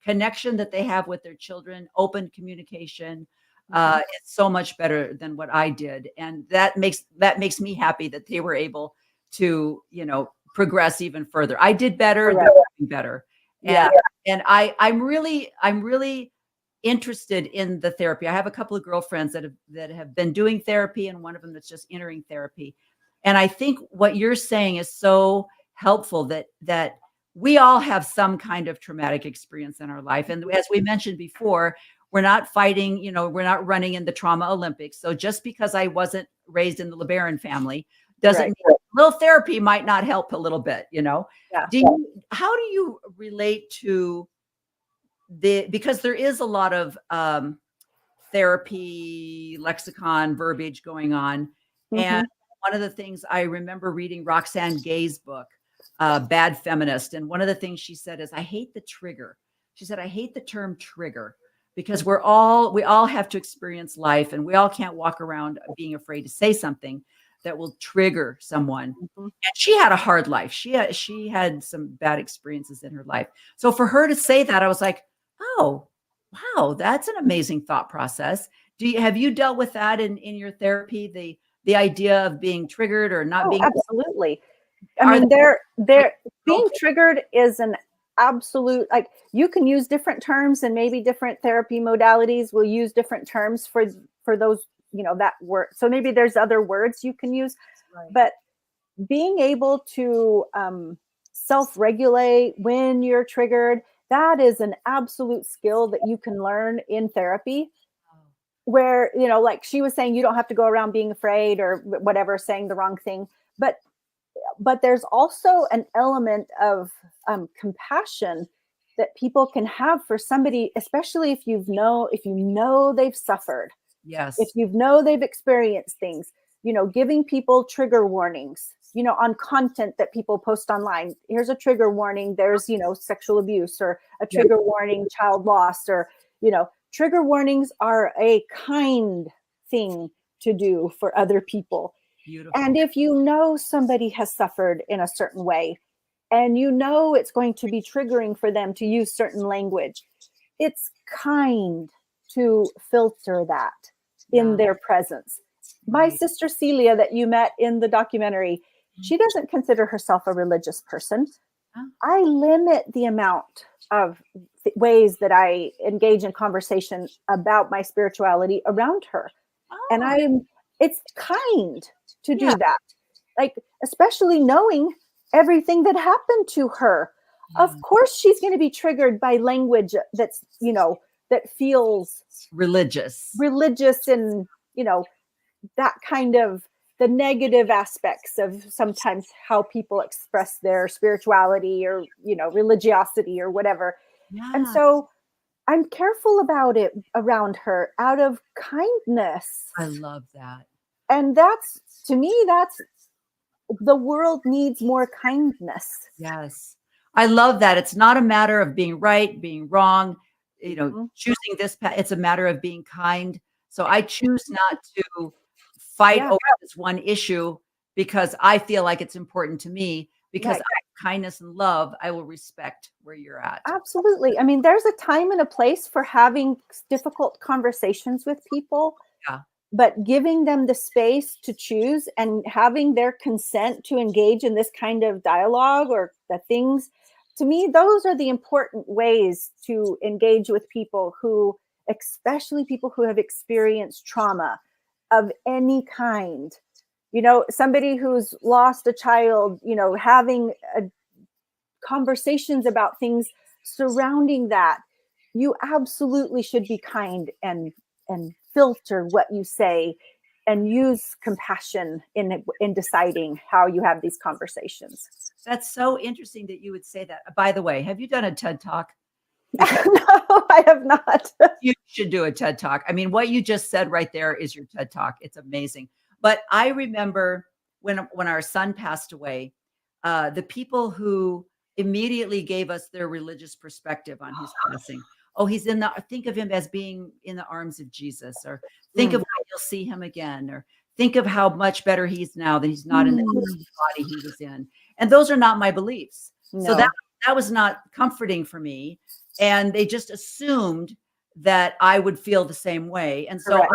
Speaker 3: connection that they have with their children, open communication, it's so much better than what I did. And that makes me happy that they were able to, you know, progress even further. I did better, they're doing better. And I'm really interested in the therapy. I have a couple of girlfriends that have been doing therapy, and one of them that's just entering therapy. And I think what you're saying is so helpful, that we all have some kind of traumatic experience in our life. And as we mentioned before, we're not fighting, you know, we're not running in the trauma Olympics. So just because I wasn't raised in the LeBaron family doesn't mean a little therapy might not help a little bit, you know? How do you relate to because there is a lot of therapy, lexicon, verbiage going on. And one of the things I remember reading Roxane Gay's book, bad feminist. And one of the things she said is, I hate the trigger. She said, I hate the term trigger because we all have to experience life, and we all can't walk around being afraid to say something that will trigger someone. And she had a hard life. She had some bad experiences in her life. So for her to say that, I was like, oh, wow, that's an amazing thought process. Have you dealt with that in your therapy? The idea of being triggered or not being?
Speaker 4: Absolutely. I mean, they're being triggered is an absolute, like, you can use different terms, and maybe different therapy modalities will use different terms for those, that word. So maybe there's other words you can use, but being able to self-regulate when you're triggered, that is an absolute skill that you can learn in therapy, where, like she was saying, you don't have to go around being afraid or whatever, saying the wrong thing, but there's also an element of compassion that people can have for somebody, especially if you know they've suffered.
Speaker 3: Yes.
Speaker 4: If they've experienced things, giving people trigger warnings, on content that people post online. Here's a trigger warning. There's, sexual abuse, or a trigger warning, child loss, or, trigger warnings are a kind thing to do for other people.
Speaker 3: Beautiful.
Speaker 4: And if somebody has suffered in a certain way, and it's going to be triggering for them to use certain language, it's kind to filter that in their presence. My sister Celia, that you met in the documentary, she doesn't consider herself a religious person. I limit the amount of ways that I engage in conversation about my spirituality around her. And it's kind to do that. Like, especially knowing everything that happened to her. Of course, she's going to be triggered by language that's, that feels religious and, that kind of the negative aspects of sometimes how people express their spirituality or, religiosity or whatever. Yeah. And so I'm careful about it around her out of kindness.
Speaker 3: I love that.
Speaker 4: And to me, the world needs more kindness.
Speaker 3: Yes. I love that. It's not a matter of being right, being wrong, choosing this path. It's a matter of being kind. So I choose not to fight over this one issue because I feel like it's important to me, because kindness and love, I will respect where you're at.
Speaker 4: Absolutely. I mean, there's a time and a place for having difficult conversations with people.
Speaker 3: Yeah.
Speaker 4: But giving them the space to choose and having their consent to engage in this kind of dialogue or the things, to me, those are the important ways to engage with people who, especially people who have experienced trauma of any kind. Somebody who's lost a child, having conversations about things surrounding that. You absolutely should be kind and filter what you say and use compassion in deciding how you have these conversations.
Speaker 3: That's so interesting that you would say that. By the way, have you done a TED Talk?
Speaker 4: No, I have not.
Speaker 3: You should do a TED Talk. I mean, what you just said right there is your TED Talk. It's amazing. But I remember when our son passed away, the people who immediately gave us their religious perspective on his passing. Oh, think of him as being in the arms of Jesus, or think of how you'll see him again, or think of how much better he's now that he's not in the body he was in. And those are not my beliefs. No. So that was not comforting for me. And they just assumed that I would feel the same way. And so I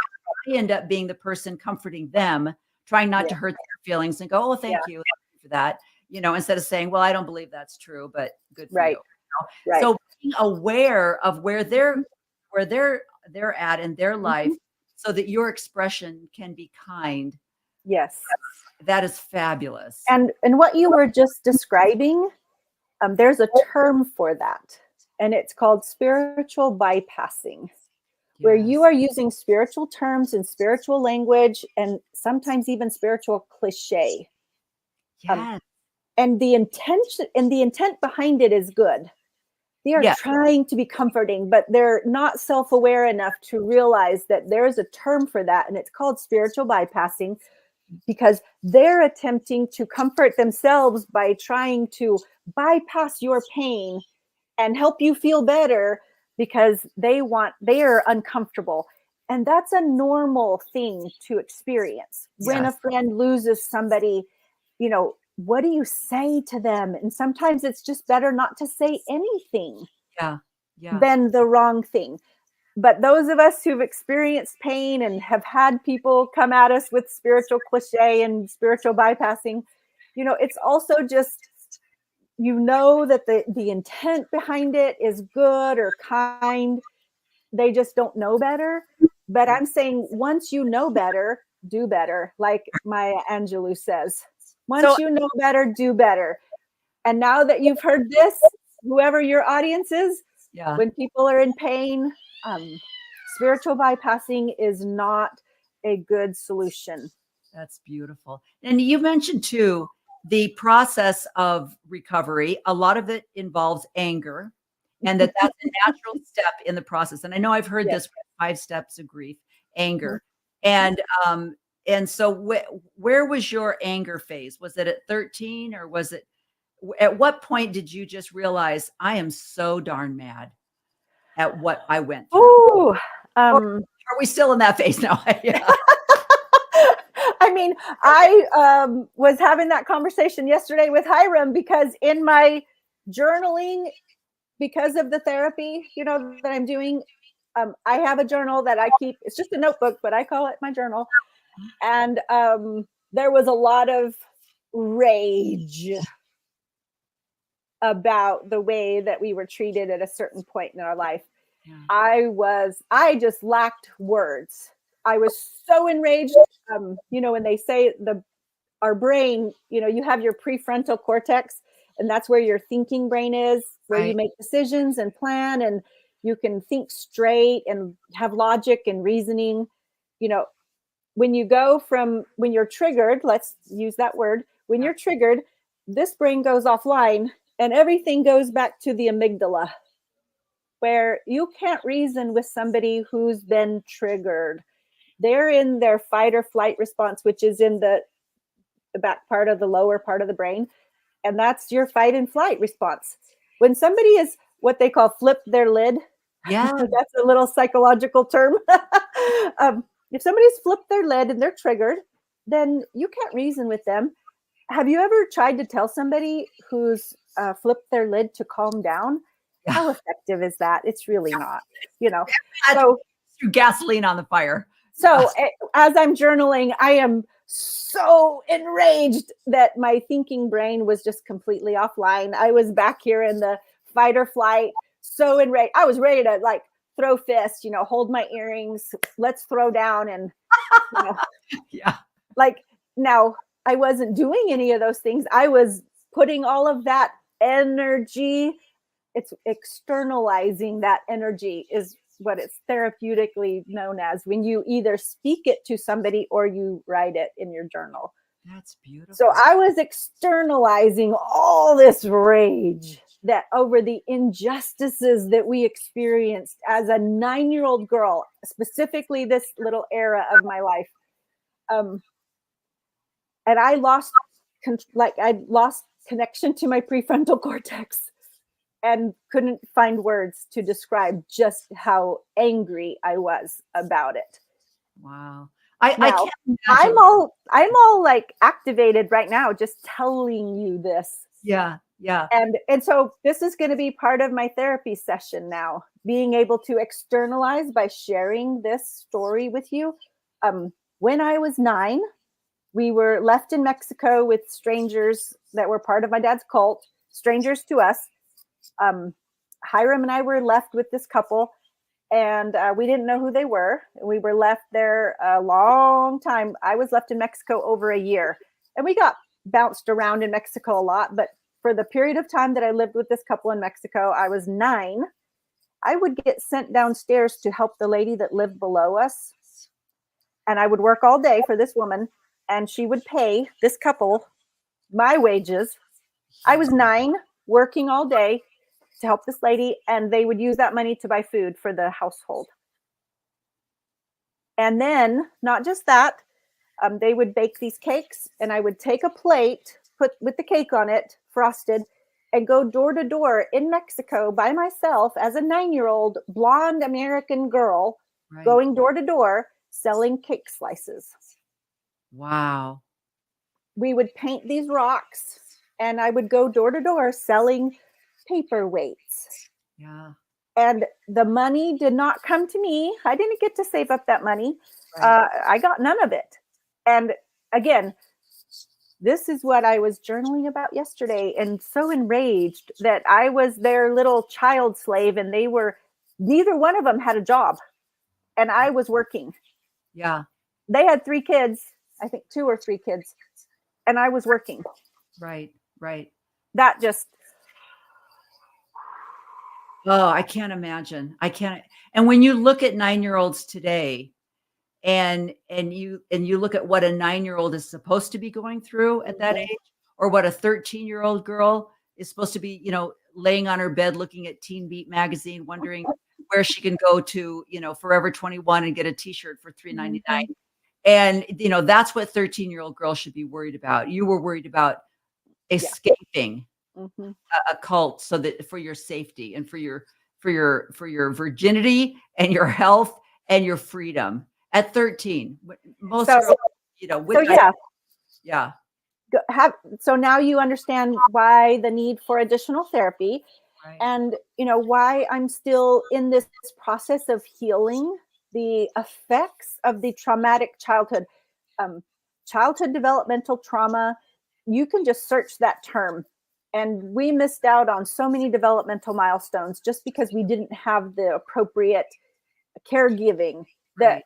Speaker 3: end up being the person comforting them, trying not to hurt their feelings and go, oh, thank you for that. Instead of saying, well, I don't believe that's true, but good for you. Right. So being aware of where they're at in their life, so that your expression can be kind.
Speaker 4: Yes.
Speaker 3: That is fabulous.
Speaker 4: And what you were just describing, there's a term for that. And it's called spiritual bypassing, where you are using spiritual terms and spiritual language, and sometimes even spiritual cliche.
Speaker 3: Yes.
Speaker 4: And the intent behind it is good. They are trying to be comforting, but they're not self-aware enough to realize that there is a term for that, and it's called spiritual bypassing, because they're attempting to comfort themselves by trying to bypass your pain and help you feel better because they are uncomfortable. And that's a normal thing to experience. When a friend loses somebody, what do you say to them? And sometimes it's just better not to say anything than the wrong thing. But those of us who've experienced pain and have had people come at us with spiritual cliche and spiritual bypassing, it's also just, that the intent behind it is good or kind. They just don't know better. But I'm saying once you know better, do better. Like Maya Angelou says, once you know better, do better. And now that you've heard this, whoever your audience is, when people are in pain, spiritual bypassing is not a good solution.
Speaker 3: That's beautiful. And you mentioned too, the process of recovery. A lot of it involves anger, and that's a natural step in the process. And I know I've heard this 5 steps of grief, anger. And so where was your anger phase? Was it at 13, or was it, at what point did you just realize I am so darn mad at what I went through? Are we still in that phase now?
Speaker 4: I mean, I was having that conversation yesterday with Hiram because in my journaling, because of the therapy, that I'm doing, I have a journal that I keep. It's just a notebook, but I call it my journal. And there was a lot of rage about the way that we were treated at a certain point in our life. I just lacked words. I was so enraged. When they say our brain, you have your prefrontal cortex, and that's where your thinking brain is, where you make decisions and plan, and you can think straight and have logic and reasoning. When you're triggered, let's use that word. When you're triggered, this brain goes offline and everything goes back to the amygdala, where you can't reason with somebody who's been triggered. They're in their fight or flight response, which is in the back part of the lower part of the brain. And that's your fight and flight response. When somebody is what they call flip their lid, that's a little psychological term. If somebody's flipped their lid and they're triggered, then you can't reason with them. Have you ever tried to tell somebody who's flipped their lid to calm down? How effective is that? It's really not, So
Speaker 3: threw gasoline on the fire.
Speaker 4: So as I'm journaling, I am so enraged that my thinking brain was just completely offline. I was back here in the fight or flight, so enraged. I was ready to throw fists, hold my earrings, let's throw down. And, now I wasn't doing any of those things. I was putting all of that energy. It's externalizing that energy is what it's therapeutically known as, when you either speak it to somebody or you write it in your journal.
Speaker 3: That's beautiful.
Speaker 4: So I was externalizing all this rage that over the injustices that we experienced as a 9-year-old girl, specifically this little era of my life. And I lost connection to my prefrontal cortex and couldn't find words to describe just how angry I was about it.
Speaker 3: Wow.
Speaker 4: I can't imagine. I'm all activated right now, just telling you this.
Speaker 3: Yeah.
Speaker 4: And so this is going to be part of my therapy session now, being able to externalize by sharing this story with you. When I was 9, we were left in Mexico with strangers that were part of my dad's cult, strangers to us. Hiram and I were left with this couple, and we didn't know who they were. We were left there a long time. I was left in Mexico over a year, and we got bounced around in Mexico a lot. But for the period of time that I lived with this couple in Mexico, I was 9. I would get sent downstairs to help the lady that lived below us. And I would work all day for this woman, and she would pay this couple my wages. I was 9, working all day to help this lady, and they would use that money to buy food for the household. And then, not just that, They would bake these cakes, and I would take a plate, put with the cake on it, frosted, and go door to door in Mexico by myself as a 9-year-old blonde American girl,
Speaker 3: Right.
Speaker 4: going door to door selling cake slices.
Speaker 3: Wow.
Speaker 4: We would paint these rocks, and I would go door to door selling paperweights.
Speaker 3: Yeah.
Speaker 4: And the money did not come to me. I didn't get to save up that money.
Speaker 3: Right.
Speaker 4: I got none of it. And again, this is what I was journaling about yesterday, and so enraged that I was their little child slave, and neither one of them had a job, and I was working.
Speaker 3: Yeah.
Speaker 4: They had 3 kids, I think 2 or 3 kids, and I was working.
Speaker 3: Right. Right.
Speaker 4: That just,
Speaker 3: Oh, I can't imagine. I can't. And when you look at 9-year-olds today, and you look at what a 9-year-old is supposed to be going through at that age, or what a 13-year-old girl is supposed to be, laying on her bed looking at Teen Beat magazine, wondering where she can go to, Forever 21 and get a t-shirt for $3.99. And that's what 13-year-old girls should be worried about. You were worried about escaping a cult, so that for your safety and for your virginity and your health and your freedom at 13. Most
Speaker 4: So-
Speaker 3: girls,
Speaker 4: so
Speaker 3: yeah.
Speaker 4: So now you understand why the need for additional therapy,
Speaker 3: Right.
Speaker 4: and why I'm still in this process of healing the effects of the traumatic childhood developmental trauma. You can just search that term, and we missed out on so many developmental milestones just because we didn't have the appropriate caregiving. That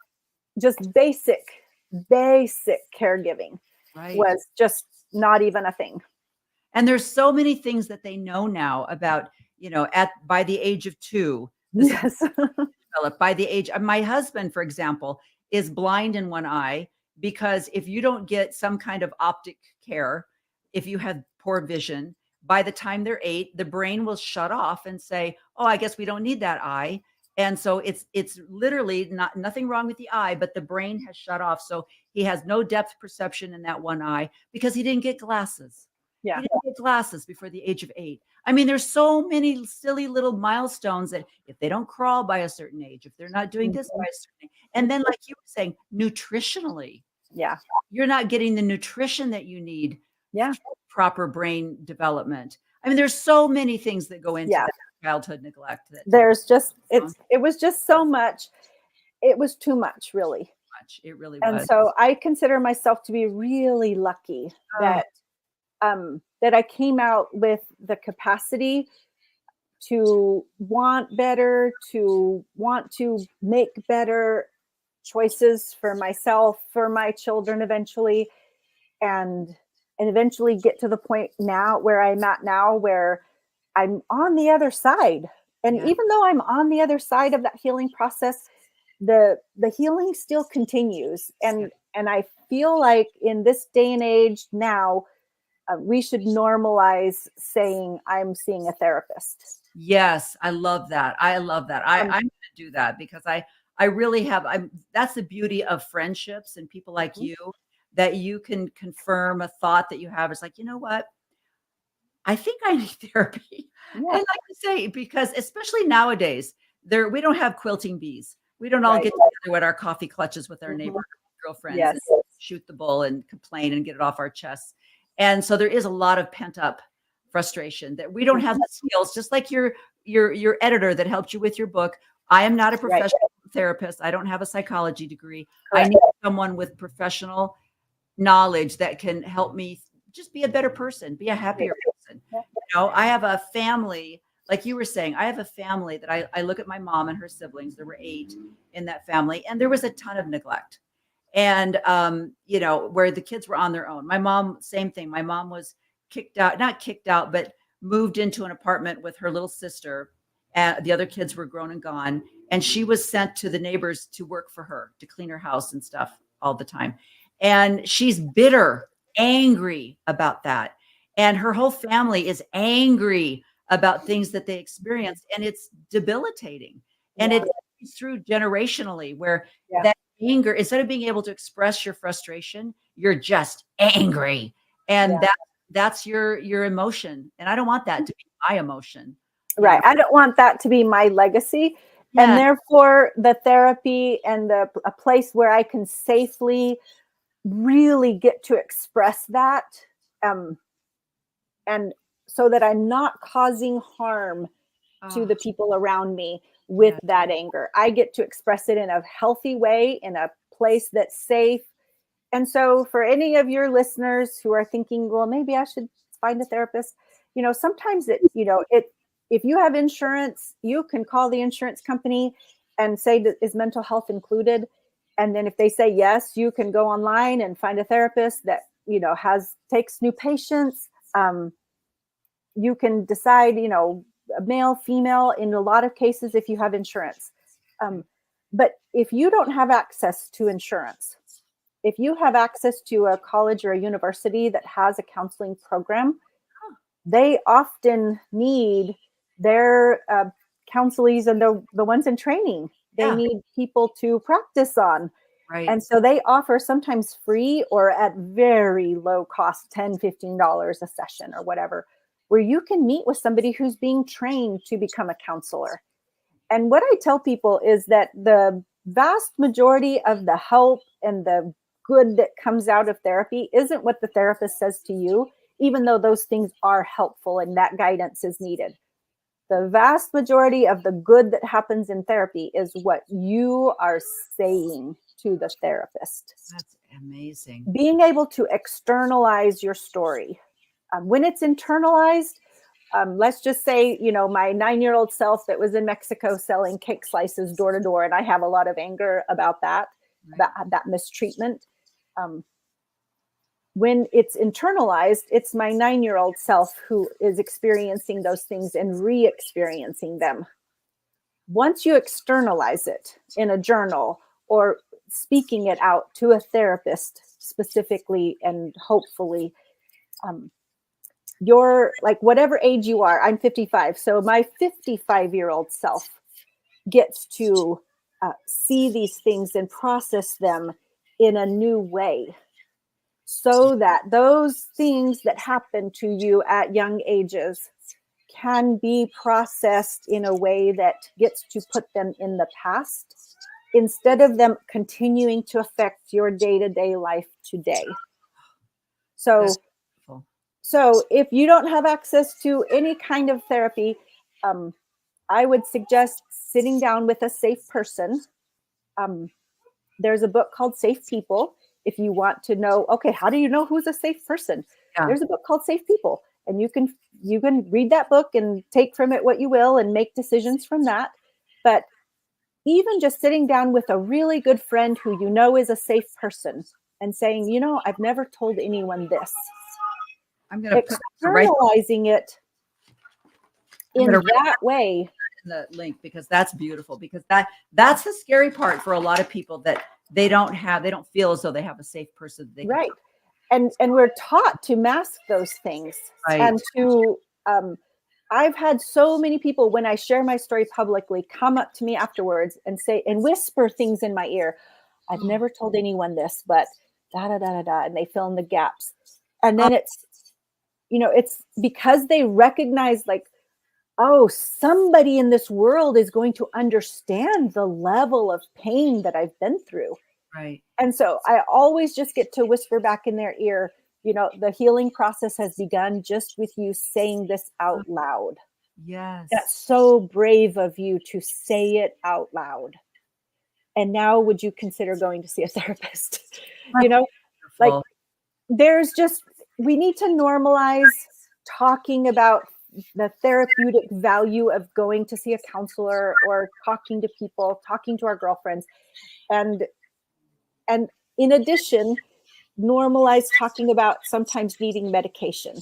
Speaker 4: just basic caregiving was just not even a thing.
Speaker 3: And there's so many things that they know now about, by the age of 2.
Speaker 4: Yes.
Speaker 3: Developed by the age of my husband, for example, is blind in one eye, because if you don't get some kind of optic care, if you have poor vision, by the time they're 8, the brain will shut off and say, oh, I guess we don't need that eye. And so it's literally nothing wrong with the eye, but the brain has shut off. So he has no depth perception in that one eye because he didn't get glasses.
Speaker 4: Yeah.
Speaker 3: He didn't get glasses before the age of 8. I mean, there's so many silly little milestones that if they don't crawl by a certain age, if they're not doing this by a certain age, and then like you were saying, nutritionally, you're not getting the nutrition that you need for proper brain development. I mean, there's so many things that go into that childhood neglect.
Speaker 4: There's just, it was just so much. It was too much, really.
Speaker 3: It really
Speaker 4: was. And so I consider myself to be really lucky that I came out with the capacity to want better, to want to make better choices for myself, for my children eventually, and eventually get to the point now where I'm at now, where I'm on the other side. And even though I'm on the other side of that healing process, the healing still continues. And I feel like in this day and age now, we should normalize saying I'm seeing a therapist.
Speaker 3: Yes, I love that. I'm going to do that, because I really have. That's the beauty of friendships and people like you, that you can confirm a thought that you have. It's like, you know what? I think I need therapy. And like I say, because especially nowadays, we don't have quilting bees. We don't all get together with our coffee clutches with our neighbor girlfriends and shoot the bull and complain and get it off our chests. And so there is a lot of pent up frustration that we don't have the skills, just like your editor that helped you with your book. I am not a professional therapist. I don't have a psychology degree. I need someone with professional knowledge that can help me just be a better person, be a happier person. I have a family, like you were saying, I have a family that I look at my mom and her siblings. There were 8 in that family, and there was a ton of neglect. And, where the kids were on their own. My mom, same thing. My mom was not kicked out, but moved into an apartment with her little sister. The other kids were grown and gone. And she was sent to the neighbors to work for her, to clean her house and stuff all the time. And she's bitter, angry about that. And her whole family is angry about things that they experienced. And it's debilitating. And it's through generationally, where that anger, instead of being able to express your frustration, you're just angry. And that's your emotion. And I don't want that to be my emotion.
Speaker 4: Right. I don't want that to be my legacy.
Speaker 3: Yeah.
Speaker 4: And therefore the therapy and a place where I can safely really get to express that. And so that I'm not causing harm to the people around me with that anger. I get to express it in a healthy way, in a place that's safe. And so for any of your listeners who are thinking, well, maybe I should find a therapist, sometimes if you have insurance, you can call the insurance company and say, is mental health included? And then if they say yes, you can go online and find a therapist that, takes new patients. You can decide, male, female, in a lot of cases, if you have insurance. But if you don't have access to insurance, if you have access to a college or a university that has a counseling program, they often need their counselees and the ones in training. They need people to practice on.
Speaker 3: Right.
Speaker 4: And so they offer sometimes free or at very low cost, $10, $15 a session or whatever, where you can meet with somebody who's being trained to become a counselor. And what I tell people is that the vast majority of the help and the good that comes out of therapy isn't what the therapist says to you, even though those things are helpful and that guidance is needed. The vast majority of the good that happens in therapy is what you are saying to the therapist.
Speaker 3: That's amazing.
Speaker 4: Being able to externalize your story. When it's internalized, let's just say, my 9-year-old self that was in Mexico selling cake slices door to door, and I have a lot of anger about that, that mistreatment. When it's internalized, it's my 9-year-old self who is experiencing those things and re-experiencing them. Once you externalize it in a journal or speaking it out to a therapist specifically and hopefully, you're like whatever age you are, I'm 55. So my 55-year-old self gets to see these things and process them in a new way, so that those things that happen to you at young ages can be processed in a way that gets to put them in the past instead of them continuing to affect your day-to-day life today. So if you don't have access to any kind of therapy, I would suggest sitting down with a safe person. There's a book called Safe People. If you want to know, okay, how do you know who's a safe person? Yeah. There's a book called Safe People, and you can read that book and take from it what you will and make decisions from that. But even just sitting down with a really good friend who is a safe person and saying, I've never told anyone this.
Speaker 3: I'm going to
Speaker 4: externalizing it in that way.
Speaker 3: The link, because that's beautiful, because that's the scary part for a lot of people, that they don't feel as though they have a safe person.
Speaker 4: Right. And we're taught to mask those things.
Speaker 3: Right.
Speaker 4: And to, I've had so many people, when I share my story publicly, come up to me afterwards and say, and whisper things in my ear. I've never told anyone this, but da, da, da, da, da. And they fill in the gaps. And then it's because they recognize, like, oh, somebody in this world is going to understand the level of pain that I've been through.
Speaker 3: Right.
Speaker 4: And so I always just get to whisper back in their ear, the healing process has begun just with you saying this out loud.
Speaker 3: Yes.
Speaker 4: That's so brave of you to say it out loud. And now would you consider going to see a therapist? Like we need to normalize talking about the therapeutic value of going to see a counselor or talking to people, talking to our girlfriends. And in addition, normalize talking about sometimes needing medication.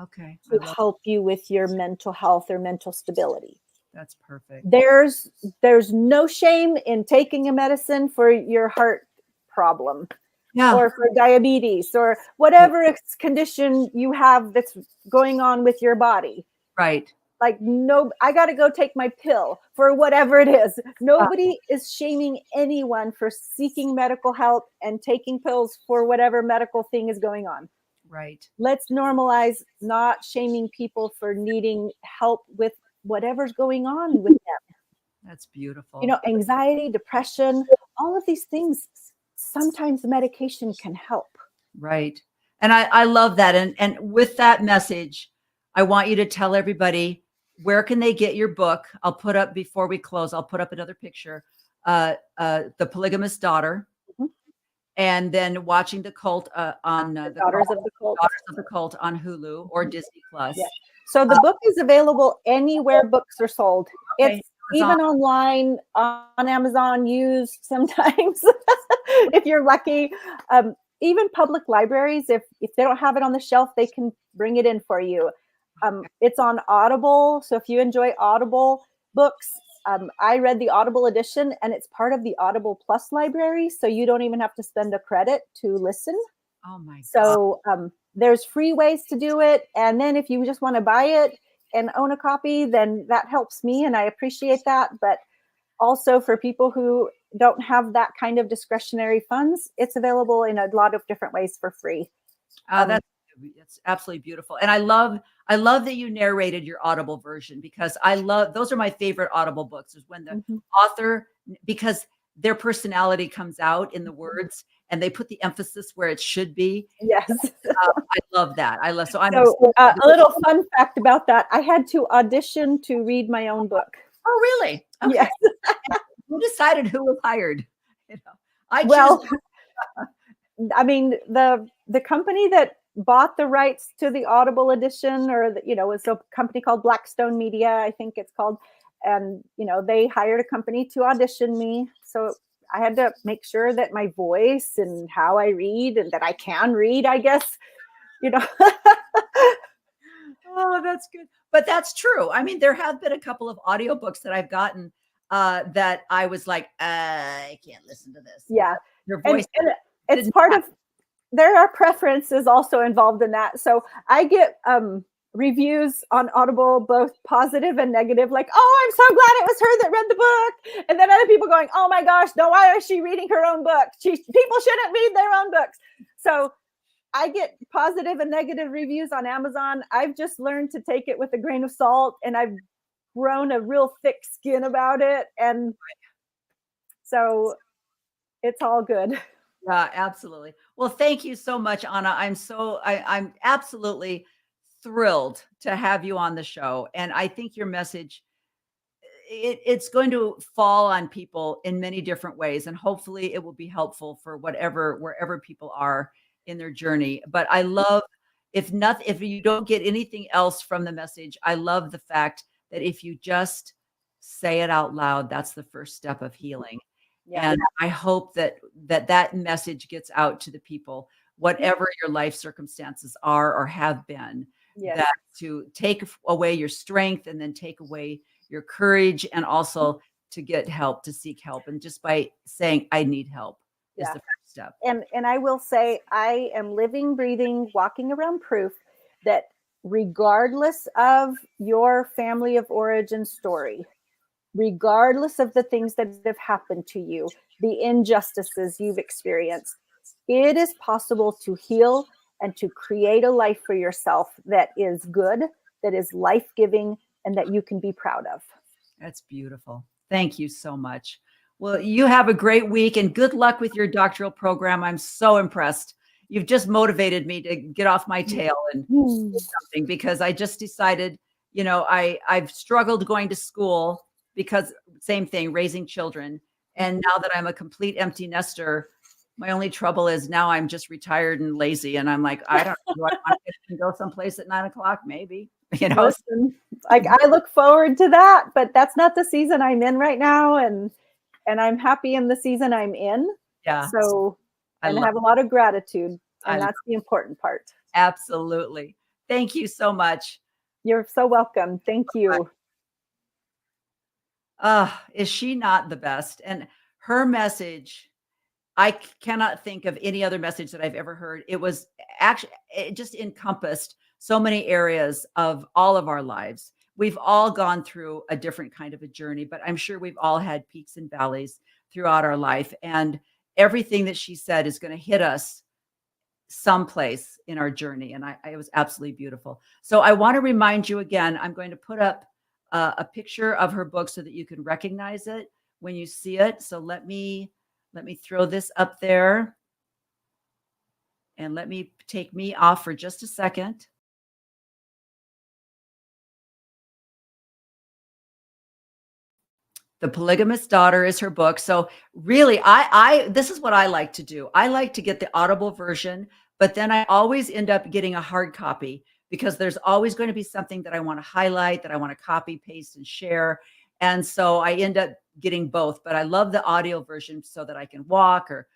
Speaker 3: Okay.
Speaker 4: To help you with your mental health or mental stability.
Speaker 3: That's perfect.
Speaker 4: There's no shame in taking a medicine for your heart problem. Yeah. Or for diabetes or whatever condition you have that's going on with your body.
Speaker 3: Right.
Speaker 4: Like, no, I got to go take my pill for whatever it is. Nobody is shaming anyone for seeking medical help and taking pills for whatever medical thing is going on.
Speaker 3: Right.
Speaker 4: Let's normalize not shaming people for needing help with whatever's going on with them.
Speaker 3: That's beautiful.
Speaker 4: You know, anxiety, depression, all of these things, sometimes medication can help.
Speaker 3: Right. And I love that. And with that message, I want you to tell everybody, where can they get your book? I'll put up, before we close, I'll put up another picture. The Polygamist Daughter.
Speaker 4: Mhm.
Speaker 3: And then Watching the Cult on the
Speaker 4: Daughters of the Cult.
Speaker 3: Daughters of the Cult on Hulu or Disney Plus.
Speaker 4: Yeah. So the book is available anywhere books are sold.
Speaker 3: Okay.
Speaker 4: It's even online, on Amazon, used sometimes, if you're lucky. Even public libraries, if they don't have it on the shelf, they can bring it in for you. It's on Audible. So if you enjoy Audible books, I read the Audible edition, and it's part of the Audible Plus library. So you don't even have to spend a credit to listen.
Speaker 3: Oh my God.
Speaker 4: So there's free ways to do it. And then if you just want to buy it and own a copy, then that helps me, and I appreciate that. But also for people who don't have that kind of discretionary funds, it's available in a lot of different ways for free.
Speaker 3: That's absolutely beautiful. And I love that you narrated your Audible version, because those are my favorite Audible books, is when the author, because their personality comes out in the words and they put the emphasis where it should be.
Speaker 4: Yes.
Speaker 3: I love that.
Speaker 4: A little fun fact about that. I had to audition to read my own book.
Speaker 3: Oh, really? Okay.
Speaker 4: Yes.
Speaker 3: Who decided who was hired? You know,
Speaker 4: I mean, the company that bought the rights to the Audible edition, or it's a company called Blackstone Media, I think it's called. And, they hired a company to audition me. So I had to make sure that my voice and how I read, and that I can read, I guess,
Speaker 3: Oh, that's good. But that's true. I mean, there have been a couple of audiobooks that I've gotten that I was like, I can't listen to this.
Speaker 4: Yeah.
Speaker 3: Your voice.
Speaker 4: And it's part of, there are preferences also involved in that. So I get reviews on Audible, both positive and negative, like, oh, I'm so glad it was her that read the book. And then other people going, oh my gosh, no, why is she reading her own book? People shouldn't read their own books. So I get positive and negative reviews on Amazon. I've just learned to take it with a grain of salt, and I've grown a real thick skin about it. And so it's all good.
Speaker 3: Yeah, absolutely. Well, thank you so much, Anna. I'm absolutely thrilled to have you on the show. And I think your message, it's going to fall on people in many different ways. And hopefully it will be helpful for wherever people are in their journey. But I love, if you don't get anything else from the message, I love the fact that if you just say it out loud, that's the first step of healing. Yeah. And I hope that message gets out to the people, whatever your life circumstances are or have been, that to take away your strength and then take away your courage, and also to get help, to seek help. And just by saying, I need help is the first step.
Speaker 4: And I will say, I am living, breathing, walking around proof that regardless of your family of origin story, regardless of the things that have happened to you, the injustices you've experienced, it is possible to heal and to create a life for yourself that is good, that is life-giving, and that you can be proud of.
Speaker 3: That's beautiful. Thank you so much. Well, you have a great week, and good luck with your doctoral program. I'm so impressed. You've just motivated me to get off my tail and do something, because I just decided, I've struggled going to school because same thing, raising children. And now that I'm a complete empty nester, my only trouble is now I'm just retired and lazy. And I'm like, I don't know, do I want to go someplace at 9:00? Maybe,
Speaker 4: Listen, I look forward to that, but that's not the season I'm in right now. And I'm happy in the season I'm in.
Speaker 3: Yeah.
Speaker 4: So, and I have a lot of gratitude, and that's the important part.
Speaker 3: Absolutely. Thank you so much.
Speaker 4: You're so welcome. Thank you.
Speaker 3: Is she not the best? And her message, I cannot think of any other message that I've ever heard. It was actually, it just encompassed so many areas of all of our lives. We've all gone through a different kind of a journey, but I'm sure we've all had peaks and valleys throughout our life. And everything that she said is going to hit us someplace in our journey. And it was absolutely beautiful. So I want to remind you again, I'm going to put up a picture of her book so that you can recognize it when you see it. So let me throw this up there, and let me take me off for just a second. The Polygamist Daughter is her book. So really, I this is what I like to do. I like to get the Audible version, but then I always end up getting a hard copy because there's always going to be something that I want to highlight, that I want to copy, paste, and share. And so I end up getting both. But I love the audio version so that I can walk or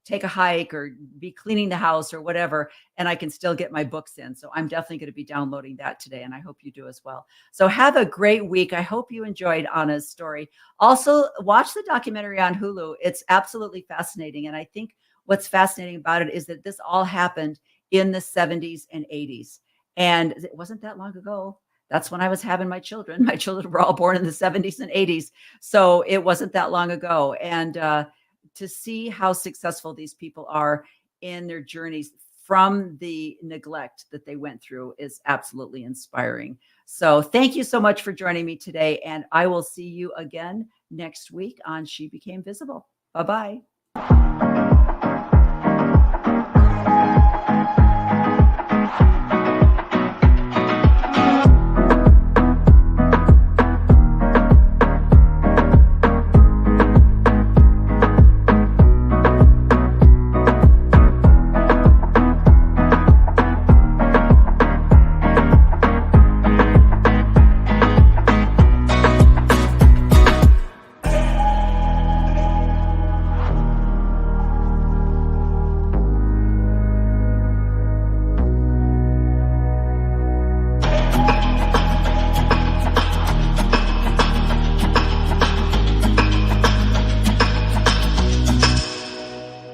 Speaker 3: take a hike or be cleaning the house or whatever, and I can still get my books in. So I'm definitely going to be downloading that today, and I hope you do as well. So have a great week. I hope you enjoyed Anna's story. Also, watch the documentary on Hulu. It's absolutely fascinating. And I think what's fascinating about it is that this all happened in the 70s and 80s. And it wasn't that long ago. That's when I was having my children. My children were all born in the 70s and 80s. So it wasn't that long ago. And to see how successful these people are in their journeys from the neglect that they went through is absolutely inspiring. So thank you so much for joining me today. And I will see you again next week on She Became Visible. Bye-bye.